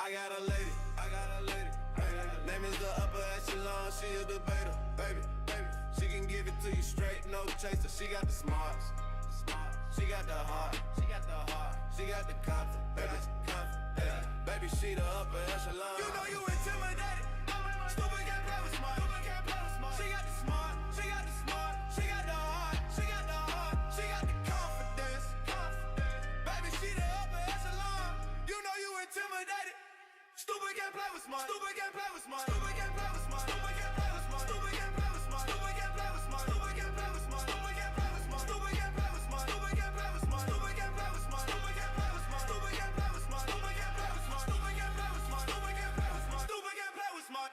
I got a lady, name is the upper echelon, she a debater, baby. She can give it to you straight, no chaser. She got the smarts, she got the heart, she got the confidence, baby, she the upper echelon. You know you intimidated, stupid can't play with smart, she got the smart, she got the heart, she got the confidence, baby, she the upper echelon. You know you intimidated, stupid can't play with smart, stupid can't play with smart, stupid can't play with smart, stupid can't play with smart, stupid can't play with smart, stupid can't play with smart, stupid can't play with smart, stupid can't play with smart, stupid can't play with smart, stupid can't play with smart, stupid can't play with smart, stupid can't play with smart, stupid can't play with smart, stupid can't play with smart, stupid can't play with smart, stupid can't play with smart, stupid can't play with smart.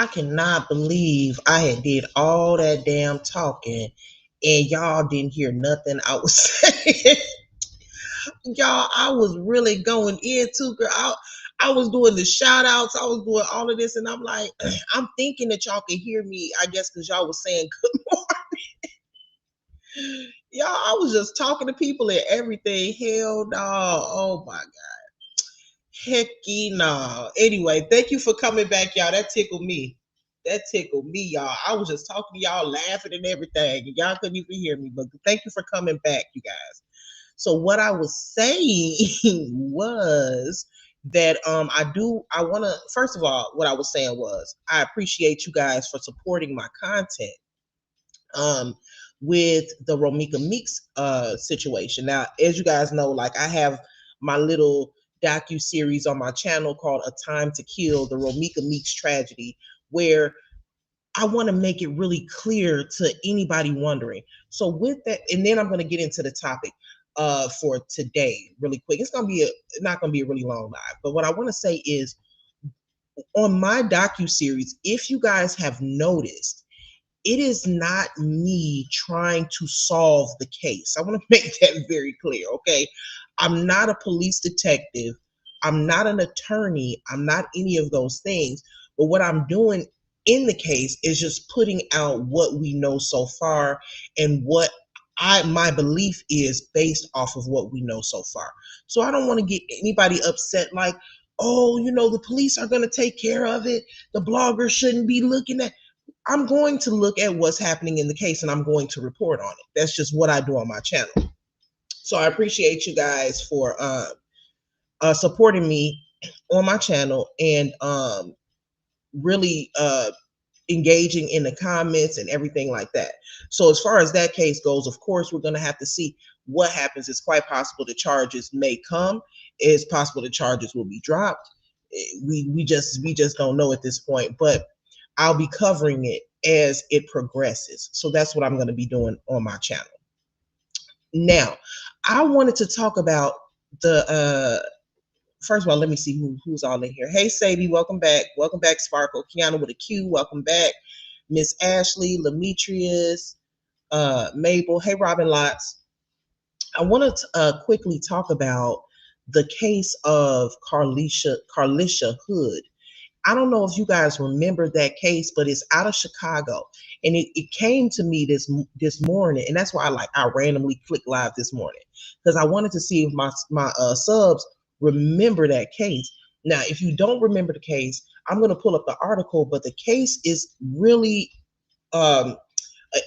I cannot believe I had did all that damn talking and y'all didn't hear nothing I was saying. Y'all, I was really going into, girl. I was doing the shout outs, I was doing all of this, and I'm like, I'm thinking that y'all can hear me, I guess, because y'all was saying good morning. Y'all, I was just talking to people and everything. Hell no. Oh my God. Hecky no. Anyway, thank you for coming back, y'all. That tickled me. That tickled me, y'all. I was just talking to y'all, laughing and everything, and y'all couldn't even hear me. But thank you for coming back, you guys. So what I was saying was that I want to, first of all, what I was saying was I appreciate you guys for supporting my content um with the Romeca Meeks situation. Now, as you guys know, like, I have my little docu series on my channel called A Time to Kill: The Romeca Meeks Tragedy, where I want to make it really clear to anybody wondering. So with that, and then I'm going to get into the topic for today really quick. It's going to be not going to be a really long live, but what I want to say is, on my docu series, if you guys have noticed, it is not me trying to solve the case. I want to make that very clear, okay? I'm not a police detective. I'm not an attorney. I'm not any of those things. But what I'm doing in the case is just putting out what we know so far and what my belief is based off of what we know so far. So I don't want to get anybody upset like, oh, the police are going to take care of it. The blogger shouldn't be looking at. I'm going to look at what's happening in the case and I'm going to report on it. That's just what I do on my channel. So I appreciate you guys for supporting me on my channel and really engaging in the comments and everything like that. So as far as that case goes, of course, we're going to have to see what happens. It's quite possible the charges may come. It's possible the charges will be dropped. We just don't know at this point, but I'll be covering it as it progresses. So that's what I'm going to be doing on my channel. Now, I wanted to talk about the first of all, let me see who's all in here. Hey, Sadie, welcome back. Welcome back, Sparkle. Kiana with a Q, welcome back. Miss Ashley, Lametrius, Mabel. Hey, Robin Lots. I want to quickly talk about the case of Carlisha Hood. I don't know if you guys remember that case, but it's out of Chicago, and it came to me this morning, and that's why I randomly clicked live this morning, because I wanted to see if my subs remember that case. Now, if you don't remember the case, I'm going to pull up the article, but the case is really an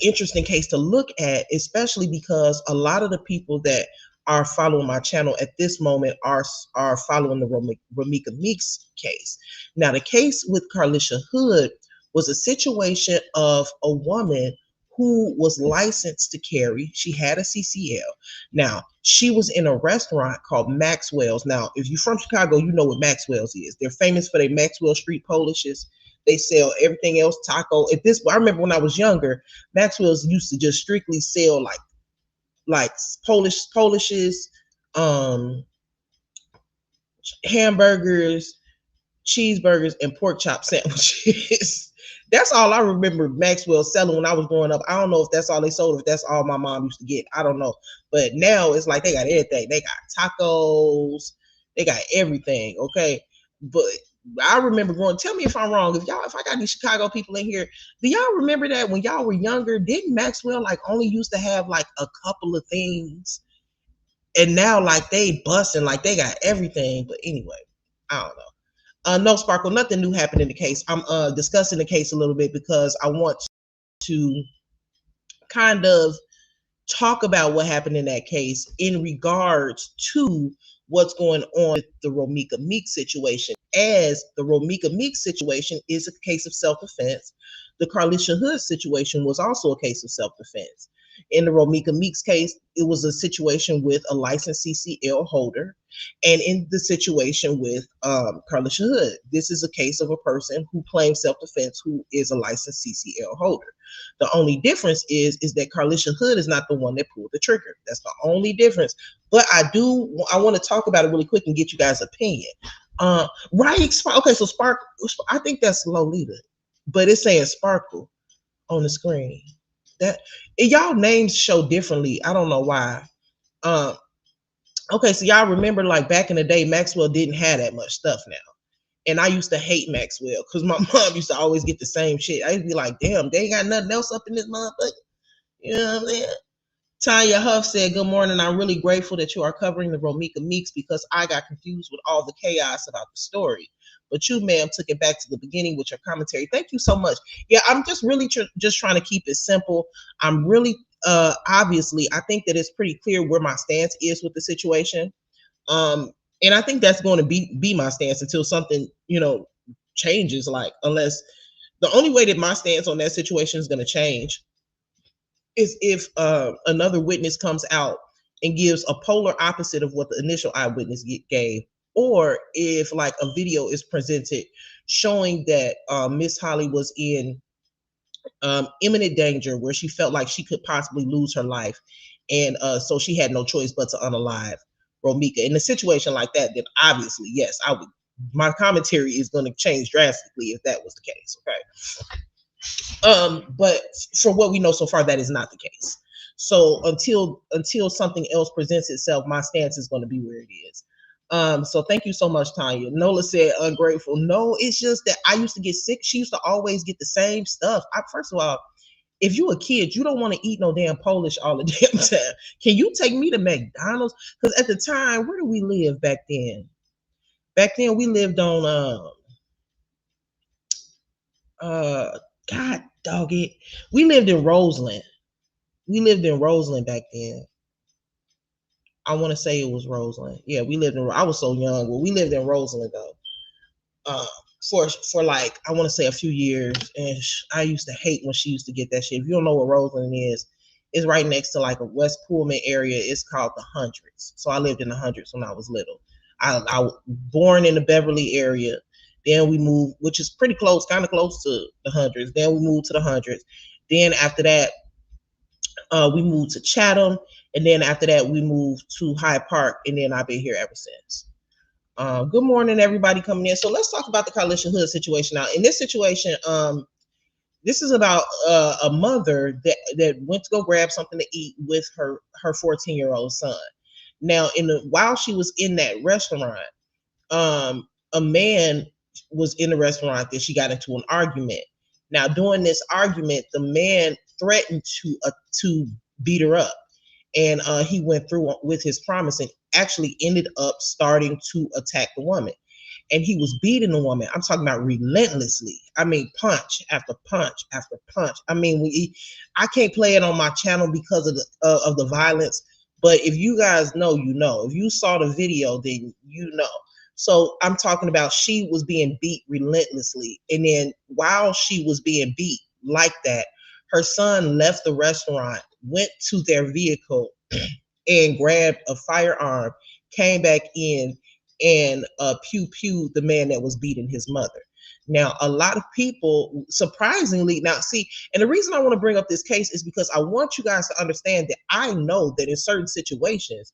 interesting case to look at, especially because a lot of the people that are following my channel at this moment are following the Romeca Meeks case. Now, the case with Carlisha Hood was a situation of a woman who was licensed to carry. She had a CCL. Now, she was in a restaurant called Maxwell's. Now, if you're from Chicago, you know what Maxwell's is. They're famous for their Maxwell Street Polishes. They sell everything else, taco. I remember when I was younger, Maxwell's used to just strictly sell like Polishes, hamburgers, cheeseburgers, and pork chop sandwiches. That's all I remember Maxwell selling when I was growing up. I don't know if that's all they sold, if that's all my mom used to get. I don't know. But now it's like they got everything. They got tacos, they got everything. Okay. But I remember growing, tell me if I'm wrong. If I got these Chicago people in here, do y'all remember that when y'all were younger, didn't Maxwell like only used to have like a couple of things? And now like they busting, like they got everything. But anyway, I don't know. No, Sparkle, nothing new happened in the case. I'm discussing the case a little bit because I want to kind of talk about what happened in that case in regards to what's going on with the Romeca Meeks situation. As the Romeca Meeks situation is a case of self-defense, the Carlisha Hood situation was also a case of self-defense. In the Romeca Meeks case, it was a situation with a licensed CCL holder. And in the situation with Carlisha Hood, this is a case of a person who claims self-defense who is a licensed CCL holder. The only difference is that Carlisha Hood is not the one that pulled the trigger. That's the only difference. But I want to talk about it really quick and get you guys' opinion. Right? Okay, so Sparkle, I think that's Lolita, but it's saying Sparkle on the screen. That y'all names show differently. I don't know why. Okay, so y'all remember like back in the day, Maxwell didn't have that much stuff now. And I used to hate Maxwell because my mom used to always get the same shit. I used to be like, damn, they ain't got nothing else up in this motherfucker. You know what I'm saying? Tanya Huff said, good morning. I'm really grateful that you are covering the Romeca Meeks because I got confused with all the chaos about the story. But you, ma'am, took it back to the beginning with your commentary. Thank you so much. Yeah, I'm just really just trying to keep it simple. I'm really, obviously, I think that it's pretty clear where my stance is with the situation. And I think that's going to be my stance until something, changes. Like, unless the only way that my stance on that situation is going to change is if another witness comes out and gives a polar opposite of what the initial eyewitness gave, or if like a video is presented showing that Miss Holly was in imminent danger where she felt like she could possibly lose her life, and so she had no choice but to unalive Romeca. In a situation like that, then obviously, yes, I would. My commentary is going to change drastically if that was the case. Okay. But for what we know so far, that is not the case. So until something else presents itself, my stance is going to be where it is. So thank you so much, Tanya. Nola said ungrateful. No, it's just that I used to get sick. She used to always get the same stuff. First of all, if you a kid, you don't want to eat no damn Polish all the damn time. Can you take me to McDonald's? Because at the time, where do we live back then? Back then, we lived on God dog it. We lived in Roseland. We lived in Roseland back then. I want to say it was Roseland. Yeah, we lived in. I was so young. Well, we lived in Roseland though. For like I want to say a few years, and I used to hate when she used to get that shit. If you don't know what Roseland is, it's right next to like a West Pullman area. It's called the Hundreds. So I lived in the Hundreds when I was little. I was born in the Beverly area. Then we moved, which is pretty close, kind of close to the Hundreds. Then we moved to the Hundreds. Then after that, we moved to Chatham, and then after that, we moved to Hyde Park, and then I've been here ever since. Good morning, everybody coming in. So let's talk about the Carlisha Hood situation now. In this situation, this is about a mother that went to go grab something to eat with her 14-year-old son. Now, while she was in that restaurant, a man was in the restaurant that she got into an argument. Now, during this argument, the man threatened to beat her up, and he went through with his promise and actually ended up starting to attack the woman. And he was beating the woman. I'm talking about relentlessly. I mean, punch after punch after punch. I mean, I can't play it on my channel because of the violence. But if you guys know, you know. If you saw the video, then you know. So I'm talking about she was being beat relentlessly. And then while she was being beat like that, her son left the restaurant, went to their vehicle, and grabbed a firearm, came back in, and pew-pewed the man that was beating his mother. Now, a lot of people, surprisingly, now see, and the reason I want to bring up this case is because I want you guys to understand that I know that in certain situations,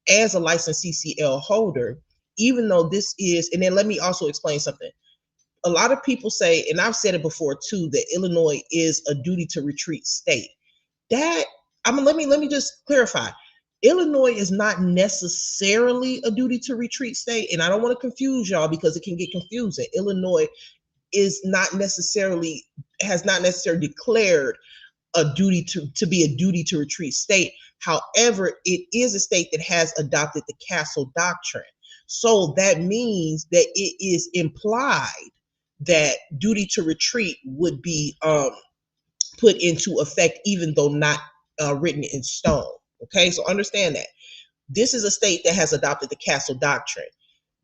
as a licensed CCL holder, even though this is, and then let me also explain something. A lot of people say, and I've said it before too, that Illinois is a duty to retreat state. That let me just clarify. Illinois is not necessarily a duty to retreat state, and I don't want to confuse y'all because it can get confusing. Illinois is not necessarily has not necessarily declared a duty to be a duty to retreat state. However, it is a state that has adopted the castle doctrine. So that means that it is implied that duty to retreat would be put into effect, even though not written in stone. Okay, so understand that this is a state that has adopted the castle doctrine,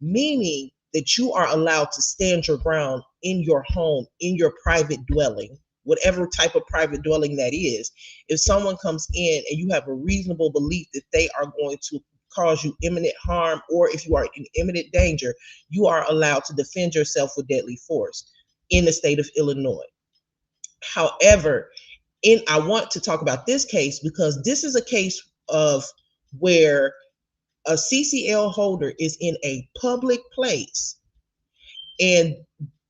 meaning that you are allowed to stand your ground in your home, in your private dwelling, whatever type of private dwelling that is. If someone comes in and you have a reasonable belief that they are going to cause you imminent harm, or if you are in imminent danger, you are allowed to defend yourself with deadly force in the state of Illinois. However, I want to talk about this case because this is a case of where a CCL holder is in a public place, and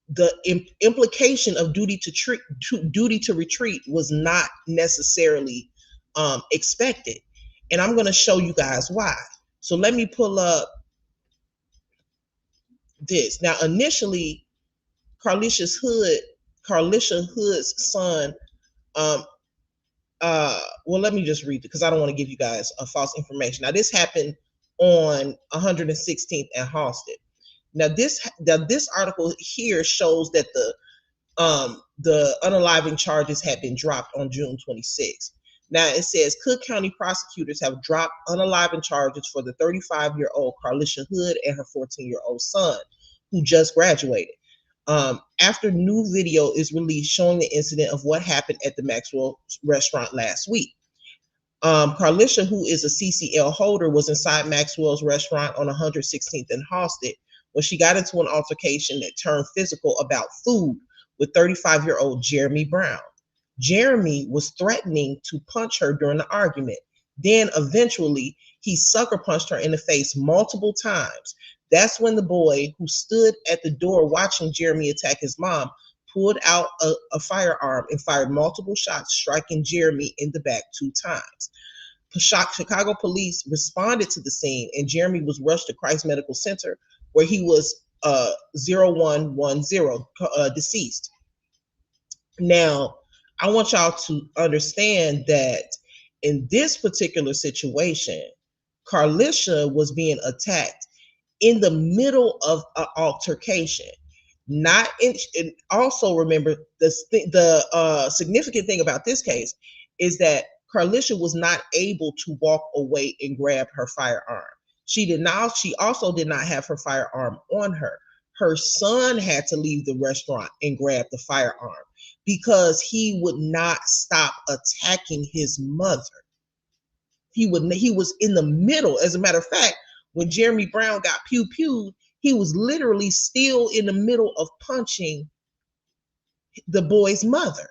the implication of duty to retreat was not necessarily expected, and I'm going to show you guys why. So let me pull up this. Now, initially, Carlisha Hood's son. Well, let me just read it because I don't want to give you guys false information. Now, this happened on 116th and Halsted. Now, this article here shows that the unaliving charges had been dropped on June 26th. Now, it says Cook County prosecutors have dropped unaliving charges for the 35-year-old Carlisha Hood and her 14-year-old son, who just graduated. After new video is released showing the incident of what happened at the Maxwell restaurant last week. Carlisha, who is a CCL holder, was inside Maxwell's restaurant on 116th and Halsted when she got into an altercation that turned physical about food with 35-year-old Jeremy Brown. Jeremy was threatening to punch her during the argument. Then eventually he sucker punched her in the face multiple times. That's when the boy, who stood at the door watching Jeremy attack his mom, pulled out a firearm and fired multiple shots, striking Jeremy in the back 2 times. Chicago police responded to the scene, and Jeremy was rushed to Christ Medical Center, where he was 0110 deceased. Now, I want y'all to understand that in this particular situation, Carlisha was being attacked in the middle of an altercation. Not in, and also remember the significant thing about this case is that Carlisha was not able to walk away and grab her firearm. She also did not have her firearm on her. Her son had to leave the restaurant and grab the firearm because he would not stop attacking his mother. He was in the middle. As a matter of fact, when Jeremy Brown got pew-pewed, he was literally still in the middle of punching the boy's mother.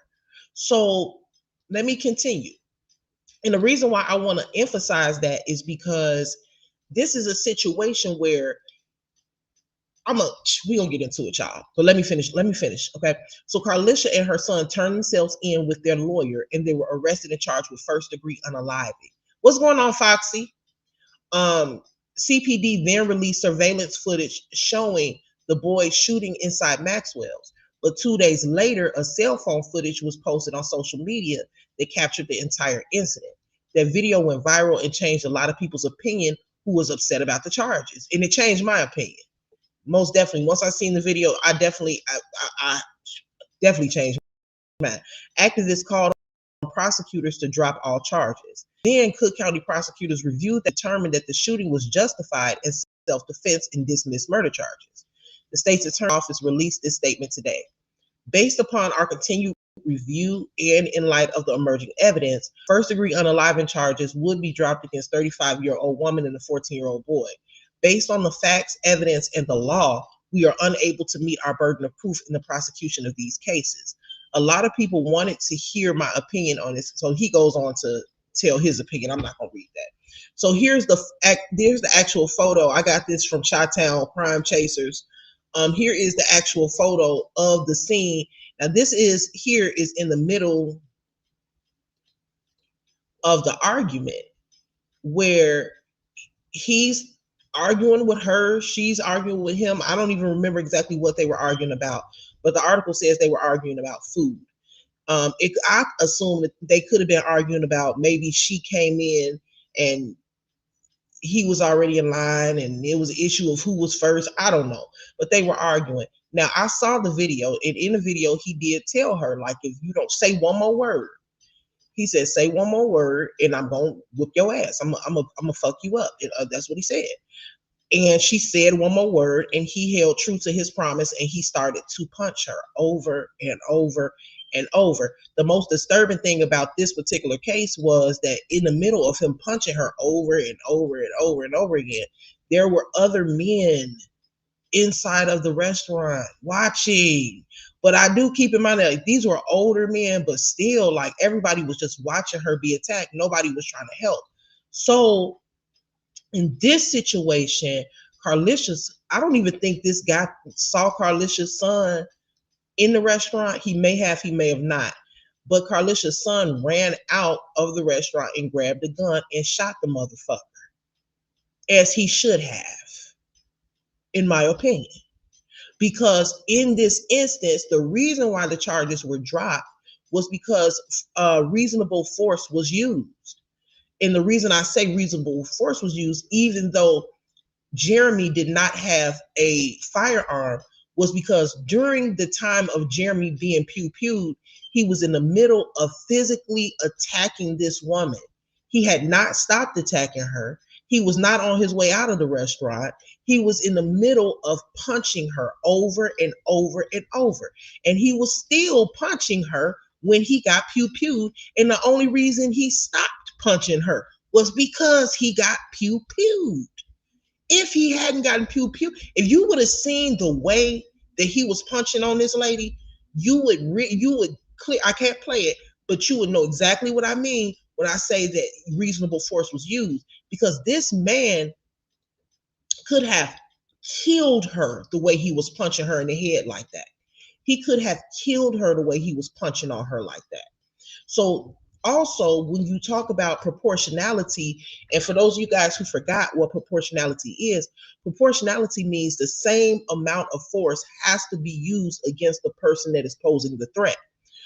So let me continue. And the reason why I want to emphasize that is because this is a situation where we gonna get into it, y'all. But let me finish. Okay. So Carlisha and her son turned themselves in with their lawyer, and they were arrested and charged with first-degree unaliving. What's going on, Foxy? CPD then released surveillance footage showing the boy shooting inside Maxwell's. But 2 days later, a cell phone footage was posted on social media that captured the entire incident. That video went viral and changed a lot of people's opinion who was upset about the charges. And it changed my opinion. Most definitely. Once I seen the video, I definitely changed my mind. Activists called on prosecutors to drop all charges. Then Cook County prosecutors reviewed and determined that the shooting was justified in self-defense and dismissed murder charges. The state's attorney's office released this statement today. Based upon our continued review and in light of the emerging evidence, first-degree unaliving charges would be dropped against 35-year-old woman and a 14-year-old boy. Based on the facts, evidence, and the law, we are unable to meet our burden of proof in the prosecution of these cases. A lot of people wanted to hear my opinion on this, so he goes on to tell his opinion. I'm not going to read that. So here's the actual photo. I got this from Chi-Town Crime Chasers. Here is the actual photo of the scene. Now this is in the middle of the argument where he's arguing with her, she's arguing with him. I don't even remember exactly what they were arguing about, but the article says they were arguing about food. I assume that they could have been arguing about maybe she came in and he was already in line and it was an issue of who was first. I don't know, but they were arguing. Now I saw the video, and in the video he did tell her, like, if you don't say one more word, he said, say one more word and I'm gonna whip your ass. I'm gonna fuck you up. That's what he said. And she said one more word, and he held true to his promise, and he started to punch her over and over and over. The most disturbing thing about this particular case was that in the middle of him punching her over and over and over and over again, there were other men inside of the restaurant watching. But I do keep in mind that, like, these were older men, but still, like, everybody was just watching her be attacked. Nobody was trying to help. So in this situation, I don't even think this guy saw Carlisha's son in the restaurant. He may have not. But Carlisha's son ran out of the restaurant and grabbed a gun and shot the motherfucker, as he should have, in my opinion. Because in this instance, the reason why the charges were dropped was because reasonable force was used. And the reason I say reasonable force was used, even though Jeremy did not have a firearm, was because during the time of Jeremy being pew-pewed, he was in the middle of physically attacking this woman. He had not stopped attacking her. He was not on his way out of the restaurant. He was in the middle of punching her over and over and over. And he was still punching her when he got pew-pewed. And the only reason he stopped punching her was because he got pew-pewed. If he hadn't gotten pew-pew, if you would have seen the way that he was punching on this lady, you would clear. I can't play it, but you would know exactly what I mean when I say that reasonable force was used, because this man could have killed her the way he was punching her in the head like that. He could have killed her the way he was punching on her like that. So also, when you talk about proportionality, and for those of you guys who forgot what proportionality means the same amount of force has to be used against the person that is posing the threat.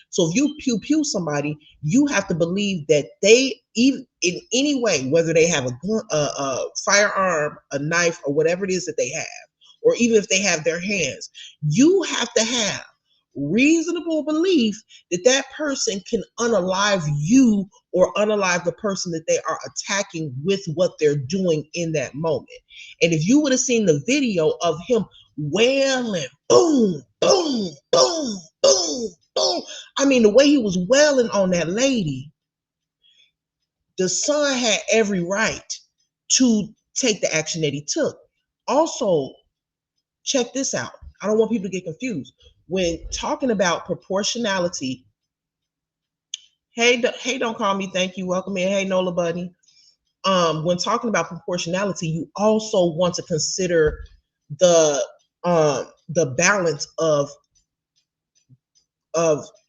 So if you pew somebody, you have to believe that they, even in any way, whether they have a gun, a firearm, a knife, or whatever it is that they have, or even if they have their hands, you have to have reasonable belief that that person can unalive you or unalive the person that they are attacking with what they're doing in that moment. And if you would have seen the video of him wailing, boom, boom, boom, boom, boom, I mean, the way he was wailing on that lady, the son had every right to take the action that he took. Also, check this out. I don't want people to get confused. When talking about proportionality, hey, don't call me, thank you, welcome in, hey, Nola Buddy. When talking about proportionality, you also want to consider the balance of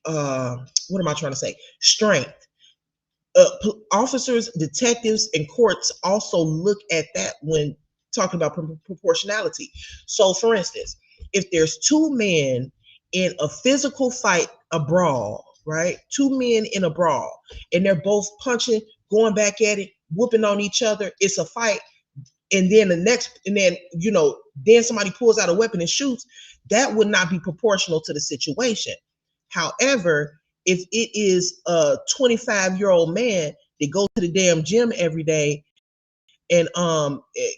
what am I trying to say? Strength. Officers, detectives, and courts also look at that when talking about proportionality. So, for instance, if there's two men in a physical fight, a brawl, right? Two men in a brawl, and they're both punching, going back at it, whooping on each other. It's a fight. And then then somebody pulls out a weapon and shoots. That would not be proportional to the situation. However, if it is a 25-year-old man that goes to the damn gym every day and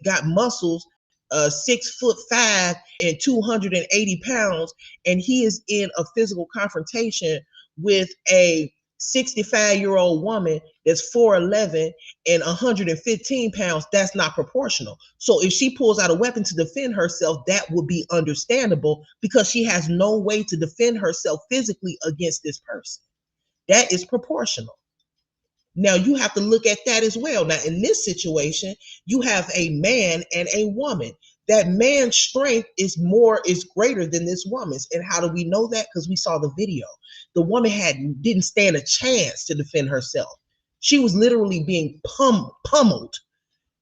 got muscles, 6'5" and 280 pounds, and he is in a physical confrontation with a 65-year-old woman that's 4'11" and 115 pounds, that's not proportional. So if she pulls out a weapon to defend herself, that would be understandable because she has no way to defend herself physically against this person. That is proportional. Now you have to look at that as well. Now in this situation, you have a man and a woman. That man's strength is greater than this woman's. And how do we know that? Because we saw the video. The woman didn't stand a chance to defend herself. She was literally being pummeled.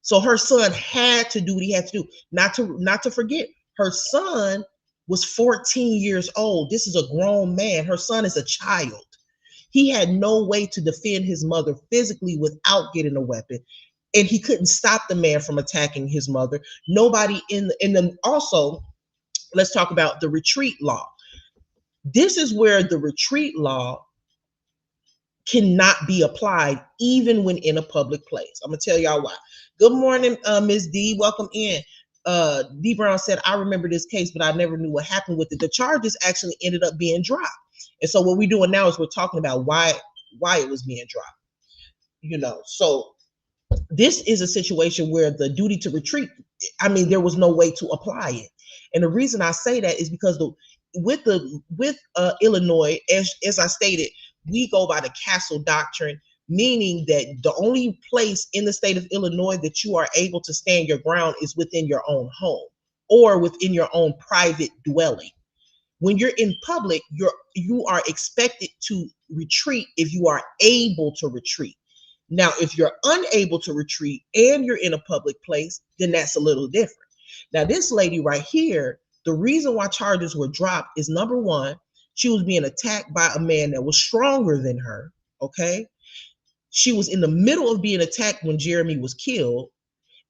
So her son had to do what he had to do. Not to forget, her son was 14 years old. This is a grown man. Her son is a child. He had no way to defend his mother physically without getting a weapon. And he couldn't stop the man from attacking his mother. Nobody also, let's talk about the retreat law. This is where the retreat law cannot be applied even when in a public place. I'm gonna tell y'all why. Good morning, Ms. D. Welcome in. D Brown said, I remember this case, but I never knew what happened with it. The charges actually ended up being dropped. And so what we're doing now is we're talking about why it was being dropped. So this is a situation where the duty to retreat, there was no way to apply it. And the reason I say that is because with Illinois, as I stated, we go by the castle doctrine, meaning that the only place in the state of Illinois that you are able to stand your ground is within your own home or within your own private dwelling. When you're in public, you are expected to retreat if you are able to retreat. Now, if you're unable to retreat and you're in a public place, then that's a little different. Now, this lady right here, the reason why charges were dropped is, number one, she was being attacked by a man that was stronger than her, okay? She was in the middle of being attacked when Jeremy was killed.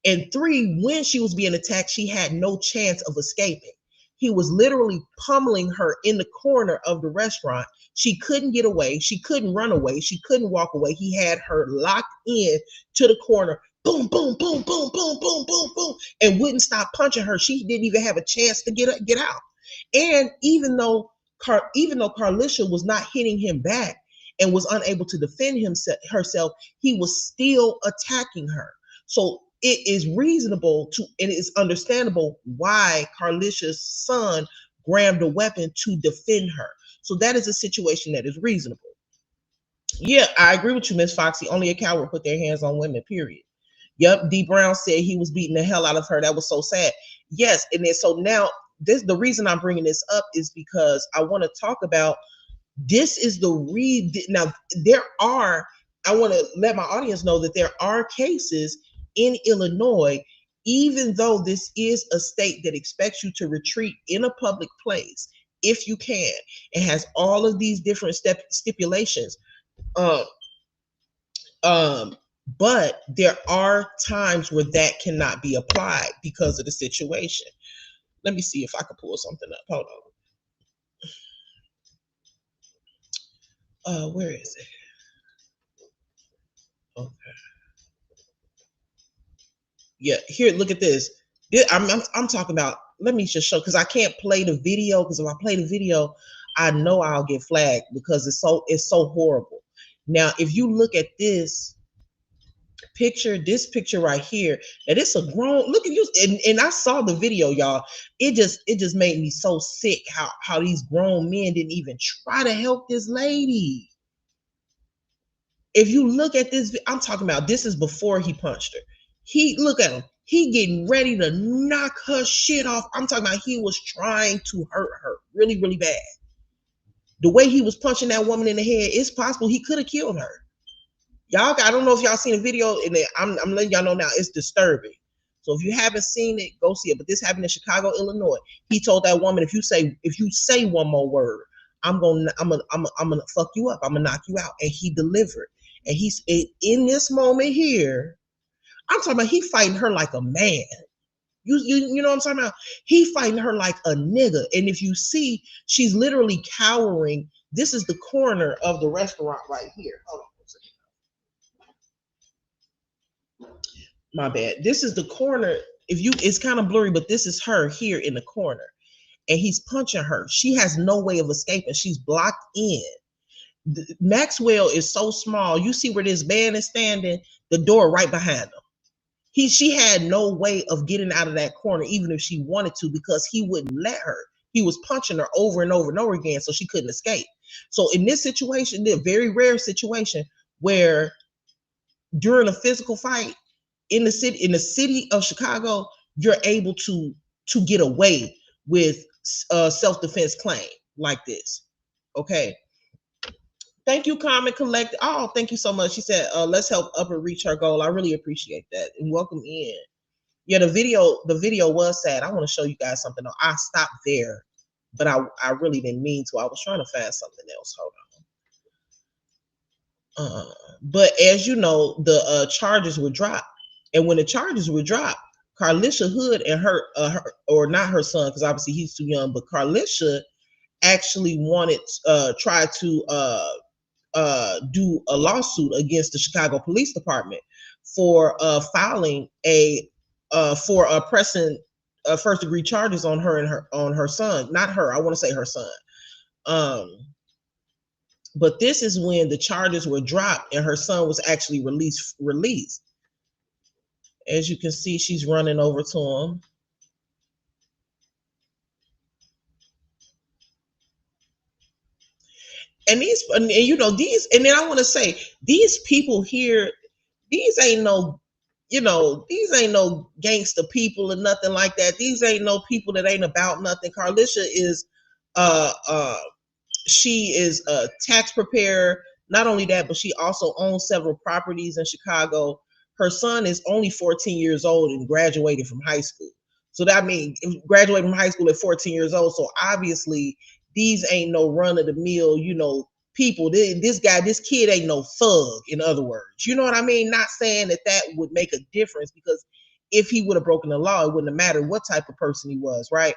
And three, when she was being attacked, she had no chance of escaping. He was literally pummeling her in the corner of the restaurant. She couldn't get away. She couldn't run away. She couldn't walk away. He had her locked in to the corner. Boom, boom, boom, boom, boom, boom, boom, boom, and wouldn't stop punching her. She didn't even have a chance to get out. And even though Carlisha was not hitting him back and was unable to defend herself, he was still attacking her. So it is reasonable and it is understandable why Carlisha's son grabbed a weapon to defend her. So that is a situation that is reasonable. Yeah, I agree with you, Miss Foxy. Only a coward put their hands on women, period. Yep, D Brown said he was beating the hell out of her. That was so sad. Yes, and then so now the reason I'm bringing this up is because I want to talk about this is now I want to let my audience know that there are cases in Illinois, even though this is a state that expects you to retreat in a public place, if you can. It has all of these different stipulations. But there are times where that cannot be applied because of the situation. Let me see if I can pull something up. Hold on. Where is it? Okay. Yeah, here, look at this. I'm talking about, let me just show, because I can't play the video, because if I play the video, I know I'll get flagged because it's so horrible. Now, if you look at this picture right here, and it's a grown, look at you, and I saw the video, y'all. It just made me so sick how these grown men didn't even try to help this lady. If you look at this, I'm talking about, this is before he punched her. Look at him. He getting ready to knock her shit off. I'm talking about, he was trying to hurt her really, really bad. The way he was punching that woman in the head, it's possible he could have killed her. Y'all, I don't know if y'all seen a video, and I'm letting y'all know now, it's disturbing. So if you haven't seen it, go see it. But this happened in Chicago, Illinois. He told that woman, if you say one more word, I'm gonna fuck you up. I'm gonna knock you out. And he delivered. And he's in this moment here. I'm talking about, he fighting her like a man. You know what I'm talking about? He fighting her like a nigga. And if you see, she's literally cowering. This is the corner of the restaurant right here. Hold on. My bad. This is the corner. It's kind of blurry, but this is her here in the corner. And he's punching her. She has no way of escaping. She's blocked in. Maxwell is so small. You see where this man is standing? The door right behind him. She had no way of getting out of that corner, even if she wanted to, because he wouldn't let her. He was punching her over and over and over again, so she couldn't escape. So in this situation, the very rare situation where during a physical fight in the city of Chicago, you're able to get away with self-defense claim like this. Okay. Thank you, Common Collect. Oh, thank you so much. She said, let's help Upper reach her goal. I really appreciate that. And welcome in. Yeah, the video was sad. I want to show you guys something. I stopped there, but I really didn't mean to. I was trying to find something else. Hold on. But as you know, the charges were dropped. And when the charges were dropped, Carlisha Hood and her or not her son, because obviously he's too young, but Carlisha actually tried to do a lawsuit against the Chicago Police Department for filing for pressing first degree charges on her and her son. Not her. I want to say her son. But this is when the charges were dropped and her son was actually released. As you can see, she's running over to him. And and then I want to say, these people here, these ain't no, these ain't no gangster people or nothing like that. These ain't no people that ain't about nothing. Carlisha is, she is a tax preparer. Not only that, but she also owns several properties in Chicago. Her son is only 14 years old and graduated from high school. So that means graduated from high school at 14 years old. So obviously these ain't no run of the mill, people. This kid ain't no thug, in other words. You know what I mean? Not saying that would make a difference, because if he would have broken the law, it wouldn't have mattered what type of person he was, right?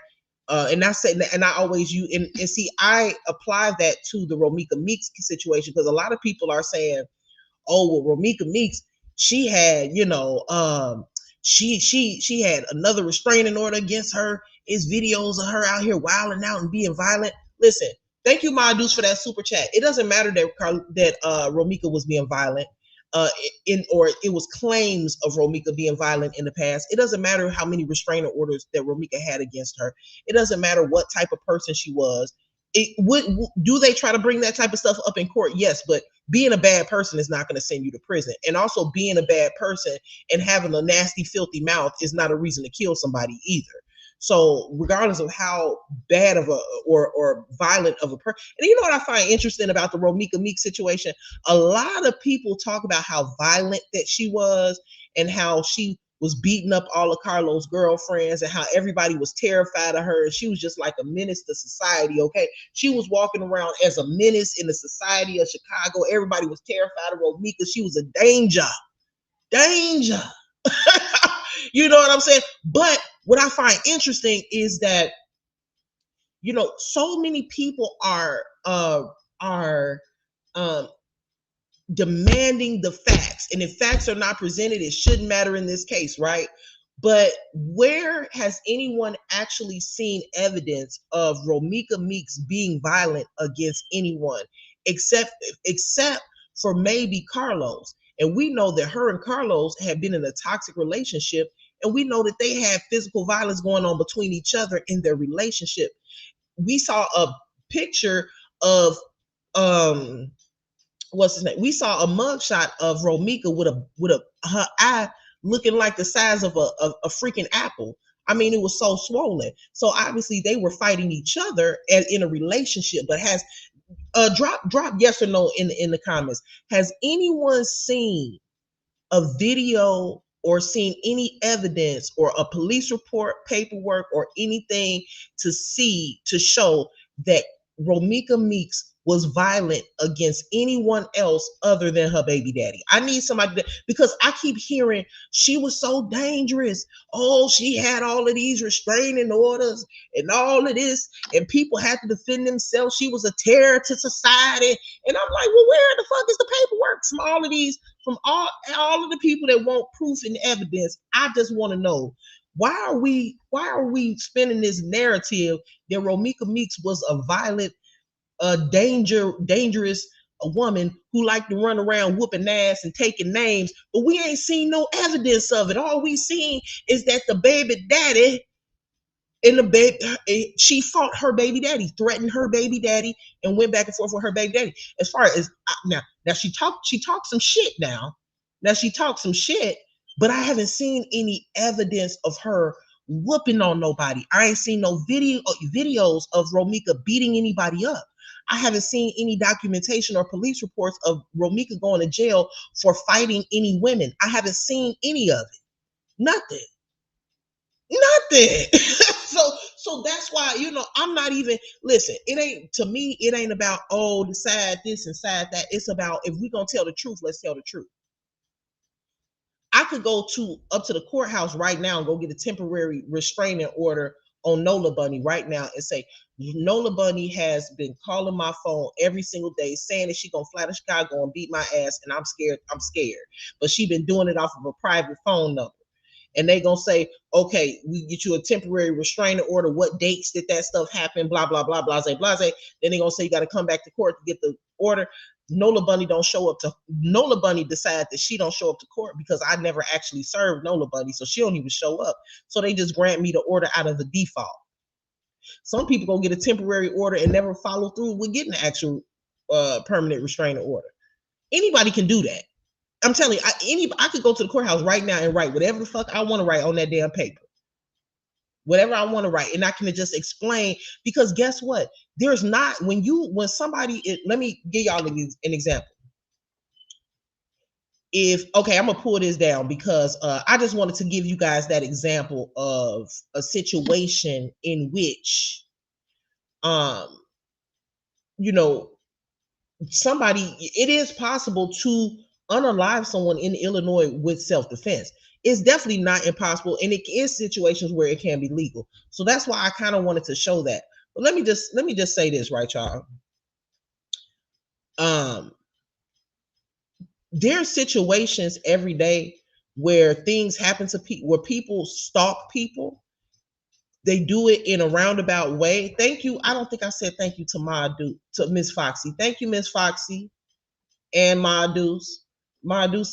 And I always use, and see, I apply that to the Romeca Meeks situation, because a lot of people are saying, oh, well, Romeca Meeks, she had, she had another restraining order against her. It's videos of her out here wilding out and being violent. Listen, thank you, Madus, for that super chat. It doesn't matter that Romeca was being violent. Or it was claims of Romeca being violent in the past. It doesn't matter how many restraining orders that Romeca had against her. It doesn't matter what type of person she was. Do they try to bring that type of stuff up in court? Yes, but being a bad person is not going to send you to prison. And also being a bad person and having a nasty, filthy mouth is not a reason to kill somebody either. So regardless of how bad of a or violent of a person, and you know what I find interesting about the Romeca Meeks situation? A lot of people talk about how violent that she was and how she was beating up all of Carlos' girlfriends and how everybody was terrified of her. And she was just like a menace to society, okay? She was walking around as a menace in the society of Chicago. Everybody was terrified of Romeca. She was a danger. Danger. You know what I'm saying? But what I find interesting is that, so many people are demanding the facts. And if facts are not presented, it shouldn't matter in this case, right? But where has anyone actually seen evidence of Romeca Meeks being violent against anyone, except for maybe Carlos? And we know that her and Carlos have been in a toxic relationship, and we know that they had physical violence going on between each other in their relationship. We saw a picture of what's his name? We saw a mugshot of Romeca with her eye looking like the size of a freaking apple. I mean, it was so swollen. So obviously they were fighting each other in a relationship. But has drop yes or no in the comments. Has anyone seen a video or seen any evidence or a police report, paperwork, or anything to show that Romeca Meeks was violent against anyone else other than her baby daddy? I need somebody because I keep hearing she was so dangerous. Oh, she had all of these restraining orders and all of this, and people had to defend themselves. She was a terror to society. And I'm like, well, where the fuck is the paperwork from all of these, from all of the people that want proof and evidence? I just want to know, why are we spinning this narrative that Romeca Meeks was a violent, dangerous woman who liked to run around whooping ass and taking names, but we ain't seen no evidence of it? All we seen is that the baby daddy and she fought her baby daddy, threatened her baby daddy, and went back and forth with her baby daddy. As far as now she talked some shit now. Now she talked some shit, but I haven't seen any evidence of her whooping on nobody. I ain't seen no videos of Romeca beating anybody up. I haven't seen any documentation or police reports of Romeca going to jail for fighting any women. I haven't seen any of it. Nothing. Nothing. So that's why, I'm not even, listen, it ain't, to me, it ain't about, oh, decide this and decide that. It's about, if we gonna tell the truth, let's tell the truth. I could go up to the courthouse right now and go get a temporary restraining order on Nola Bunny right now and say, Nola Bunny has been calling my phone every single day saying that she gonna fly to Chicago and beat my ass, and I'm scared. But she been doing it off of a private phone number. And they gonna say, okay, we get you a temporary restraining order. What dates did that stuff happen? Blah, blah, blah, blase, blase. Then they gonna say you gotta come back to court to get the order. Nola Bunny decides that she don't show up to court because I never actually served Nola Bunny, so she don't even show up. So they just grant me the order out of the default. Some people gonna get a temporary order and never follow through with getting the actual permanent restraining order. Anybody can do that. I'm telling you, I could go to the courthouse right now and write whatever the fuck I want to write on that damn paper. Whatever I want to write, and I can just explain, because guess what? There's not, when somebody, let me give y'all an example. I'm gonna pull this down because I just wanted to give you guys that example of a situation in which, somebody, it is possible to unalive someone in Illinois with self-defense. It's definitely not impossible, and it is situations where it can be legal. So that's why I kind of wanted to show that. But let me just say this, right, y'all. There's situations every day where things happen to people, where people stalk people. They do it in a roundabout way. Thank you. I don't think I said thank you to Miss Foxy. Thank you, Miss Foxy. And Ma Deuce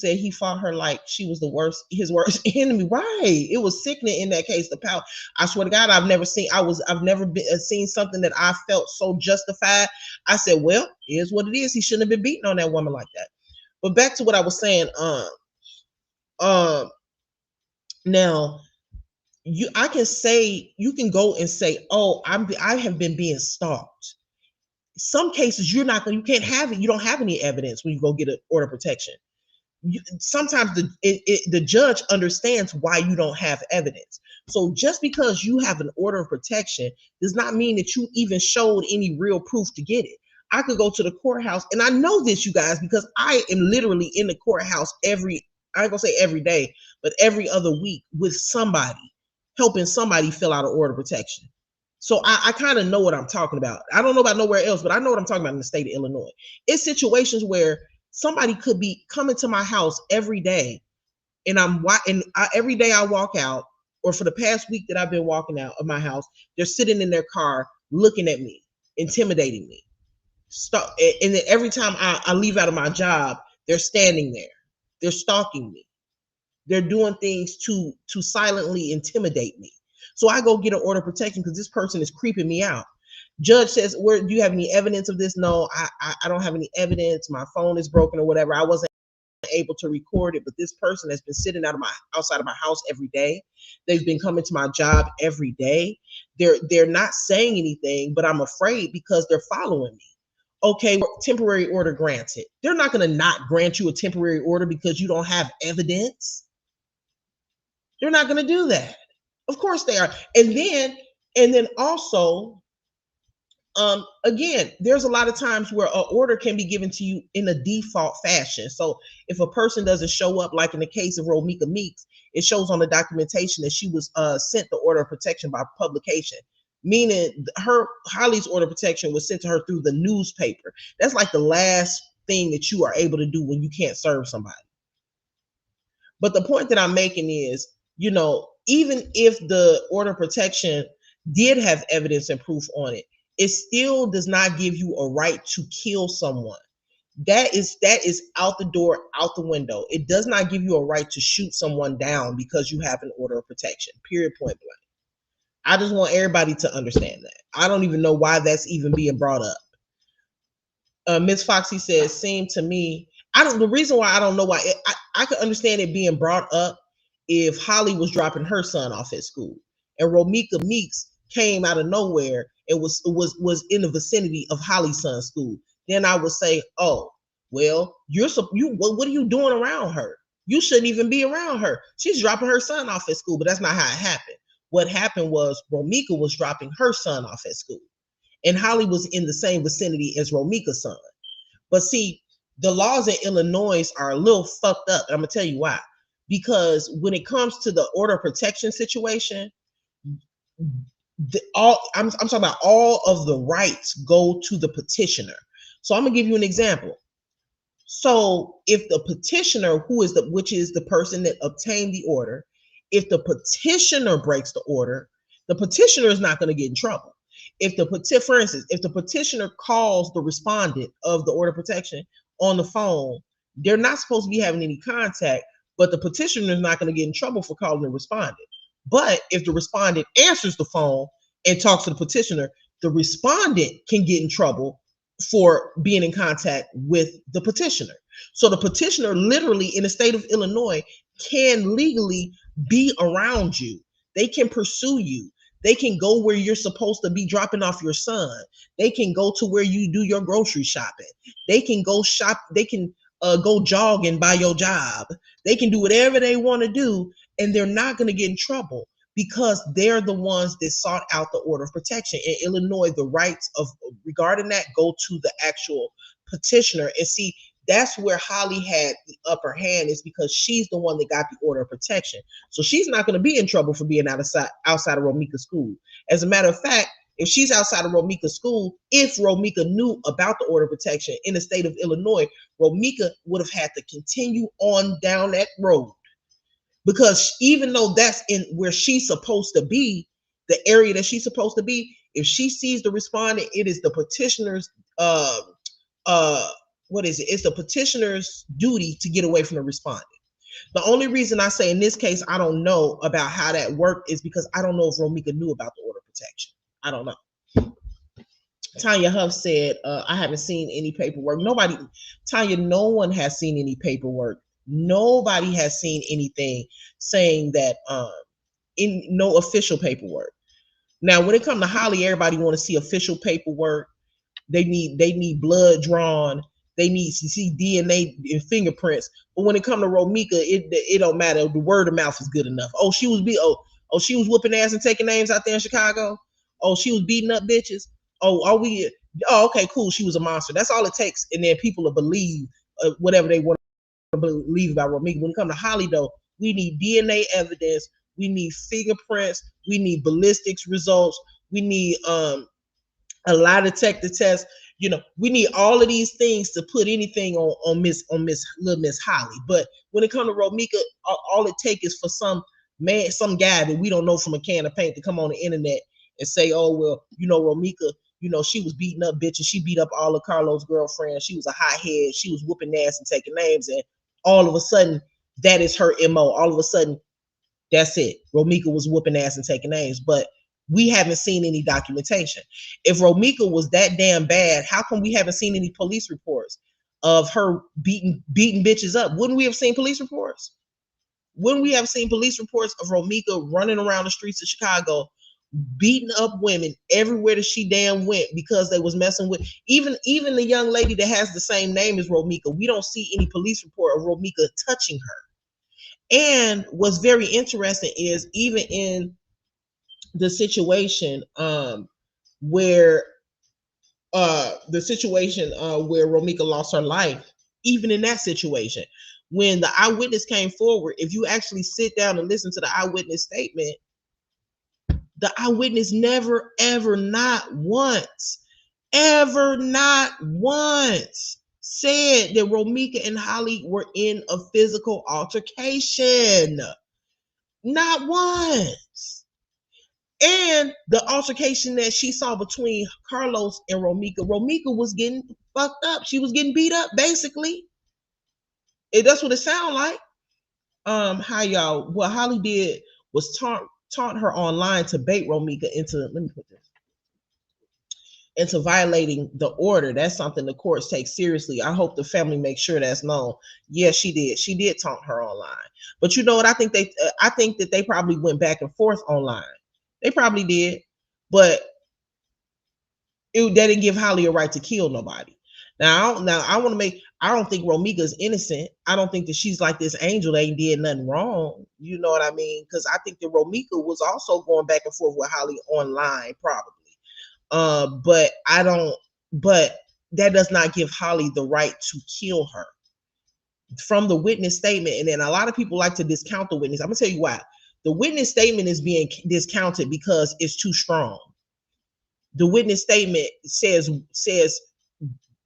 said he fought her like she was his worst enemy. Right. It was sickening in that case. The power. I swear to God, I've never seen something that I felt so justified. I said, well, here's what it is. He shouldn't have been beating on that woman like that. But back to what I was saying. Now you can go and say, oh, I have been being stalked. Some cases you can't have it. You don't have any evidence when you go get an order of protection. Sometimes the judge understands why you don't have evidence. So just because you have an order of protection does not mean that you even showed any real proof to get it. I could go to the courthouse, and I know this, you guys, because I am literally in the courthouse I ain't gonna say every day, but every other week with somebody, helping somebody fill out an order of protection. So I kind of know what I'm talking about. I don't know about nowhere else, but I know what I'm talking about in the state of Illinois. It's situations where somebody could be coming to my house every day, and every day I walk out, or for the past week that I've been walking out of my house, they're sitting in their car looking at me, intimidating me. And then every time I leave out of my job, they're standing there. They're stalking me. They're doing things to silently intimidate me. So I go get an order of protection because this person is creeping me out. Judge says, "Where do you have any evidence of this?" No, I don't have any evidence. My phone is broken or whatever. I wasn't able to record it, but this person has been sitting outside of my house every day. They've been coming to my job every day. They're not saying anything, but I'm afraid because they're following me. Okay, temporary order granted. They're not going to not grant you a temporary order because you don't have evidence. They're not going to do that. Of course they are. And then also, again, there's a lot of times where an order can be given to you in a default fashion. So if a person doesn't show up, like in the case of Romeca Meeks, it shows on the documentation that she was sent the order of protection by publication, meaning Holly's order of protection was sent to her through the newspaper. That's like the last thing that you are able to do when you can't serve somebody. But the point that I'm making is, even if the order of protection did have evidence and proof on it, it still does not give you a right to kill someone. That is out the door, out the window. It does not give you a right to shoot someone down because you have an order of protection, period, point blank. I just want everybody to understand that. I don't even know why that's even being brought up. Miss Foxy says, seemed to me The reason why I don't know why I could understand it being brought up if Holly was dropping her son off at school and Romeca Meeks came out of nowhere and was in the vicinity of Holly's son's school. Then I would say, oh, well, what are you doing around her? You shouldn't even be around her. She's dropping her son off at school, but that's not how it happened. What happened was Romeca was dropping her son off at school, and Holly was in the same vicinity as Romeca's son. But see, the laws in Illinois are a little fucked up. I'm gonna tell you why. Because when it comes to the order of protection situation, I'm talking about all of the rights go to the petitioner. So I'm gonna give you an example. So if the petitioner, which is the person that obtained the order, if the petitioner breaks the order, the petitioner is not going to get in trouble. For instance, if the petitioner calls the respondent of the order of protection on the phone, they're not supposed to be having any contact, but the petitioner is not going to get in trouble for calling the respondent. But if the respondent answers the phone and talks to the petitioner, the respondent can get in trouble for being in contact with the petitioner. So the petitioner literally in the state of Illinois can legally be around you. They can pursue you. They can go where you're supposed to be dropping off your son. They can go to where you do your grocery shopping. They can go shop. They can go jogging by your job. They can do whatever they want to do, and they're not going to get in trouble because they're the ones that sought out the order of protection. In Illinois, the rights of regarding that go to the actual petitioner. And see, that's where Holly had the upper hand, is because she's the one that got the order of protection. So she's not going to be in trouble for being outside of Romeca school. As a matter of fact, if she's outside of Romeca school, if Romeca knew about the order of protection in the state of Illinois, Romeca would have had to continue on down that road. Because even though that's in where she's supposed to be, the area that she's supposed to be, if she sees the respondent, it is the petitioner's what is it? It's the petitioner's duty to get away from the respondent. The only reason I say in this case I don't know about how that worked is because I don't know if Romeca knew about the order of protection. I don't know. Tanya Huff said, I haven't seen any paperwork. Tanya, no one has seen any paperwork. Nobody has seen anything saying that in no official paperwork. Now, when it comes to Holly, everybody want to see official paperwork. They need blood drawn. They need to see DNA and fingerprints. But when it comes to Romeca, it don't matter. The word of mouth is good enough. Oh, she was whooping ass and taking names out there in Chicago. Oh, she was beating up bitches. Oh, okay, cool. She was a monster. That's all it takes, and then people will believe whatever they want to believe about Romeca. When it comes to Holly, though, we need DNA evidence. We need fingerprints. We need ballistics results. We need a lie detector test. You know, we need all of these things to put anything on Miss Holly. But when it comes to Romeca, all it takes is for some guy that we don't know from a can of paint to come on the internet and say, oh, well, Romeca, she was beating up bitches. She beat up all of Carlos' girlfriends. She was a hothead. She was whooping ass and taking names. And all of a sudden, that is her MO. All of a sudden, that's it. Romeca was whooping ass and taking names. But we haven't seen any documentation. If Romeca was that damn bad, how come we haven't seen any police reports of her beating bitches up? Wouldn't we have seen police reports? Wouldn't we have seen police reports of Romeca running around the streets of Chicago, beating up women everywhere that she damn went because they was messing with even the young lady that has the same name as Romeca? We don't see any police report of Romeca touching her. And what's very interesting is even in the situation where Romeca lost her life, even in that situation, when the eyewitness came forward, if you actually sit down and listen to the eyewitness statement, the eyewitness never, ever, not once said that Romeca and Holly were in a physical altercation. Not once. And the altercation that she saw between Carlos and Romeca was getting fucked up. She was getting beat up, basically. That's what it sounded like. What Holly did was taunt her online to bait Romeca into, let me put this. and to violating the order. That's something the courts take seriously. I hope the family makes sure that's known. Yes, she did. She did taunt her online. But you know what? I think that they probably went back and forth online. They probably did, but they didn't give Holly a right to kill nobody. Now I want to make. I don't think Romeca is innocent. I don't think that she's like this angel that ain't did nothing wrong. You know what I mean? Because I think that Romeca was also going back and forth with Holly online, probably. But I don't. But that does not give Holly the right to kill her. From the witness statement, and then a lot of people like to discount the witness. I'm gonna tell you why. The witness statement is being discounted because it's too strong. The witness statement says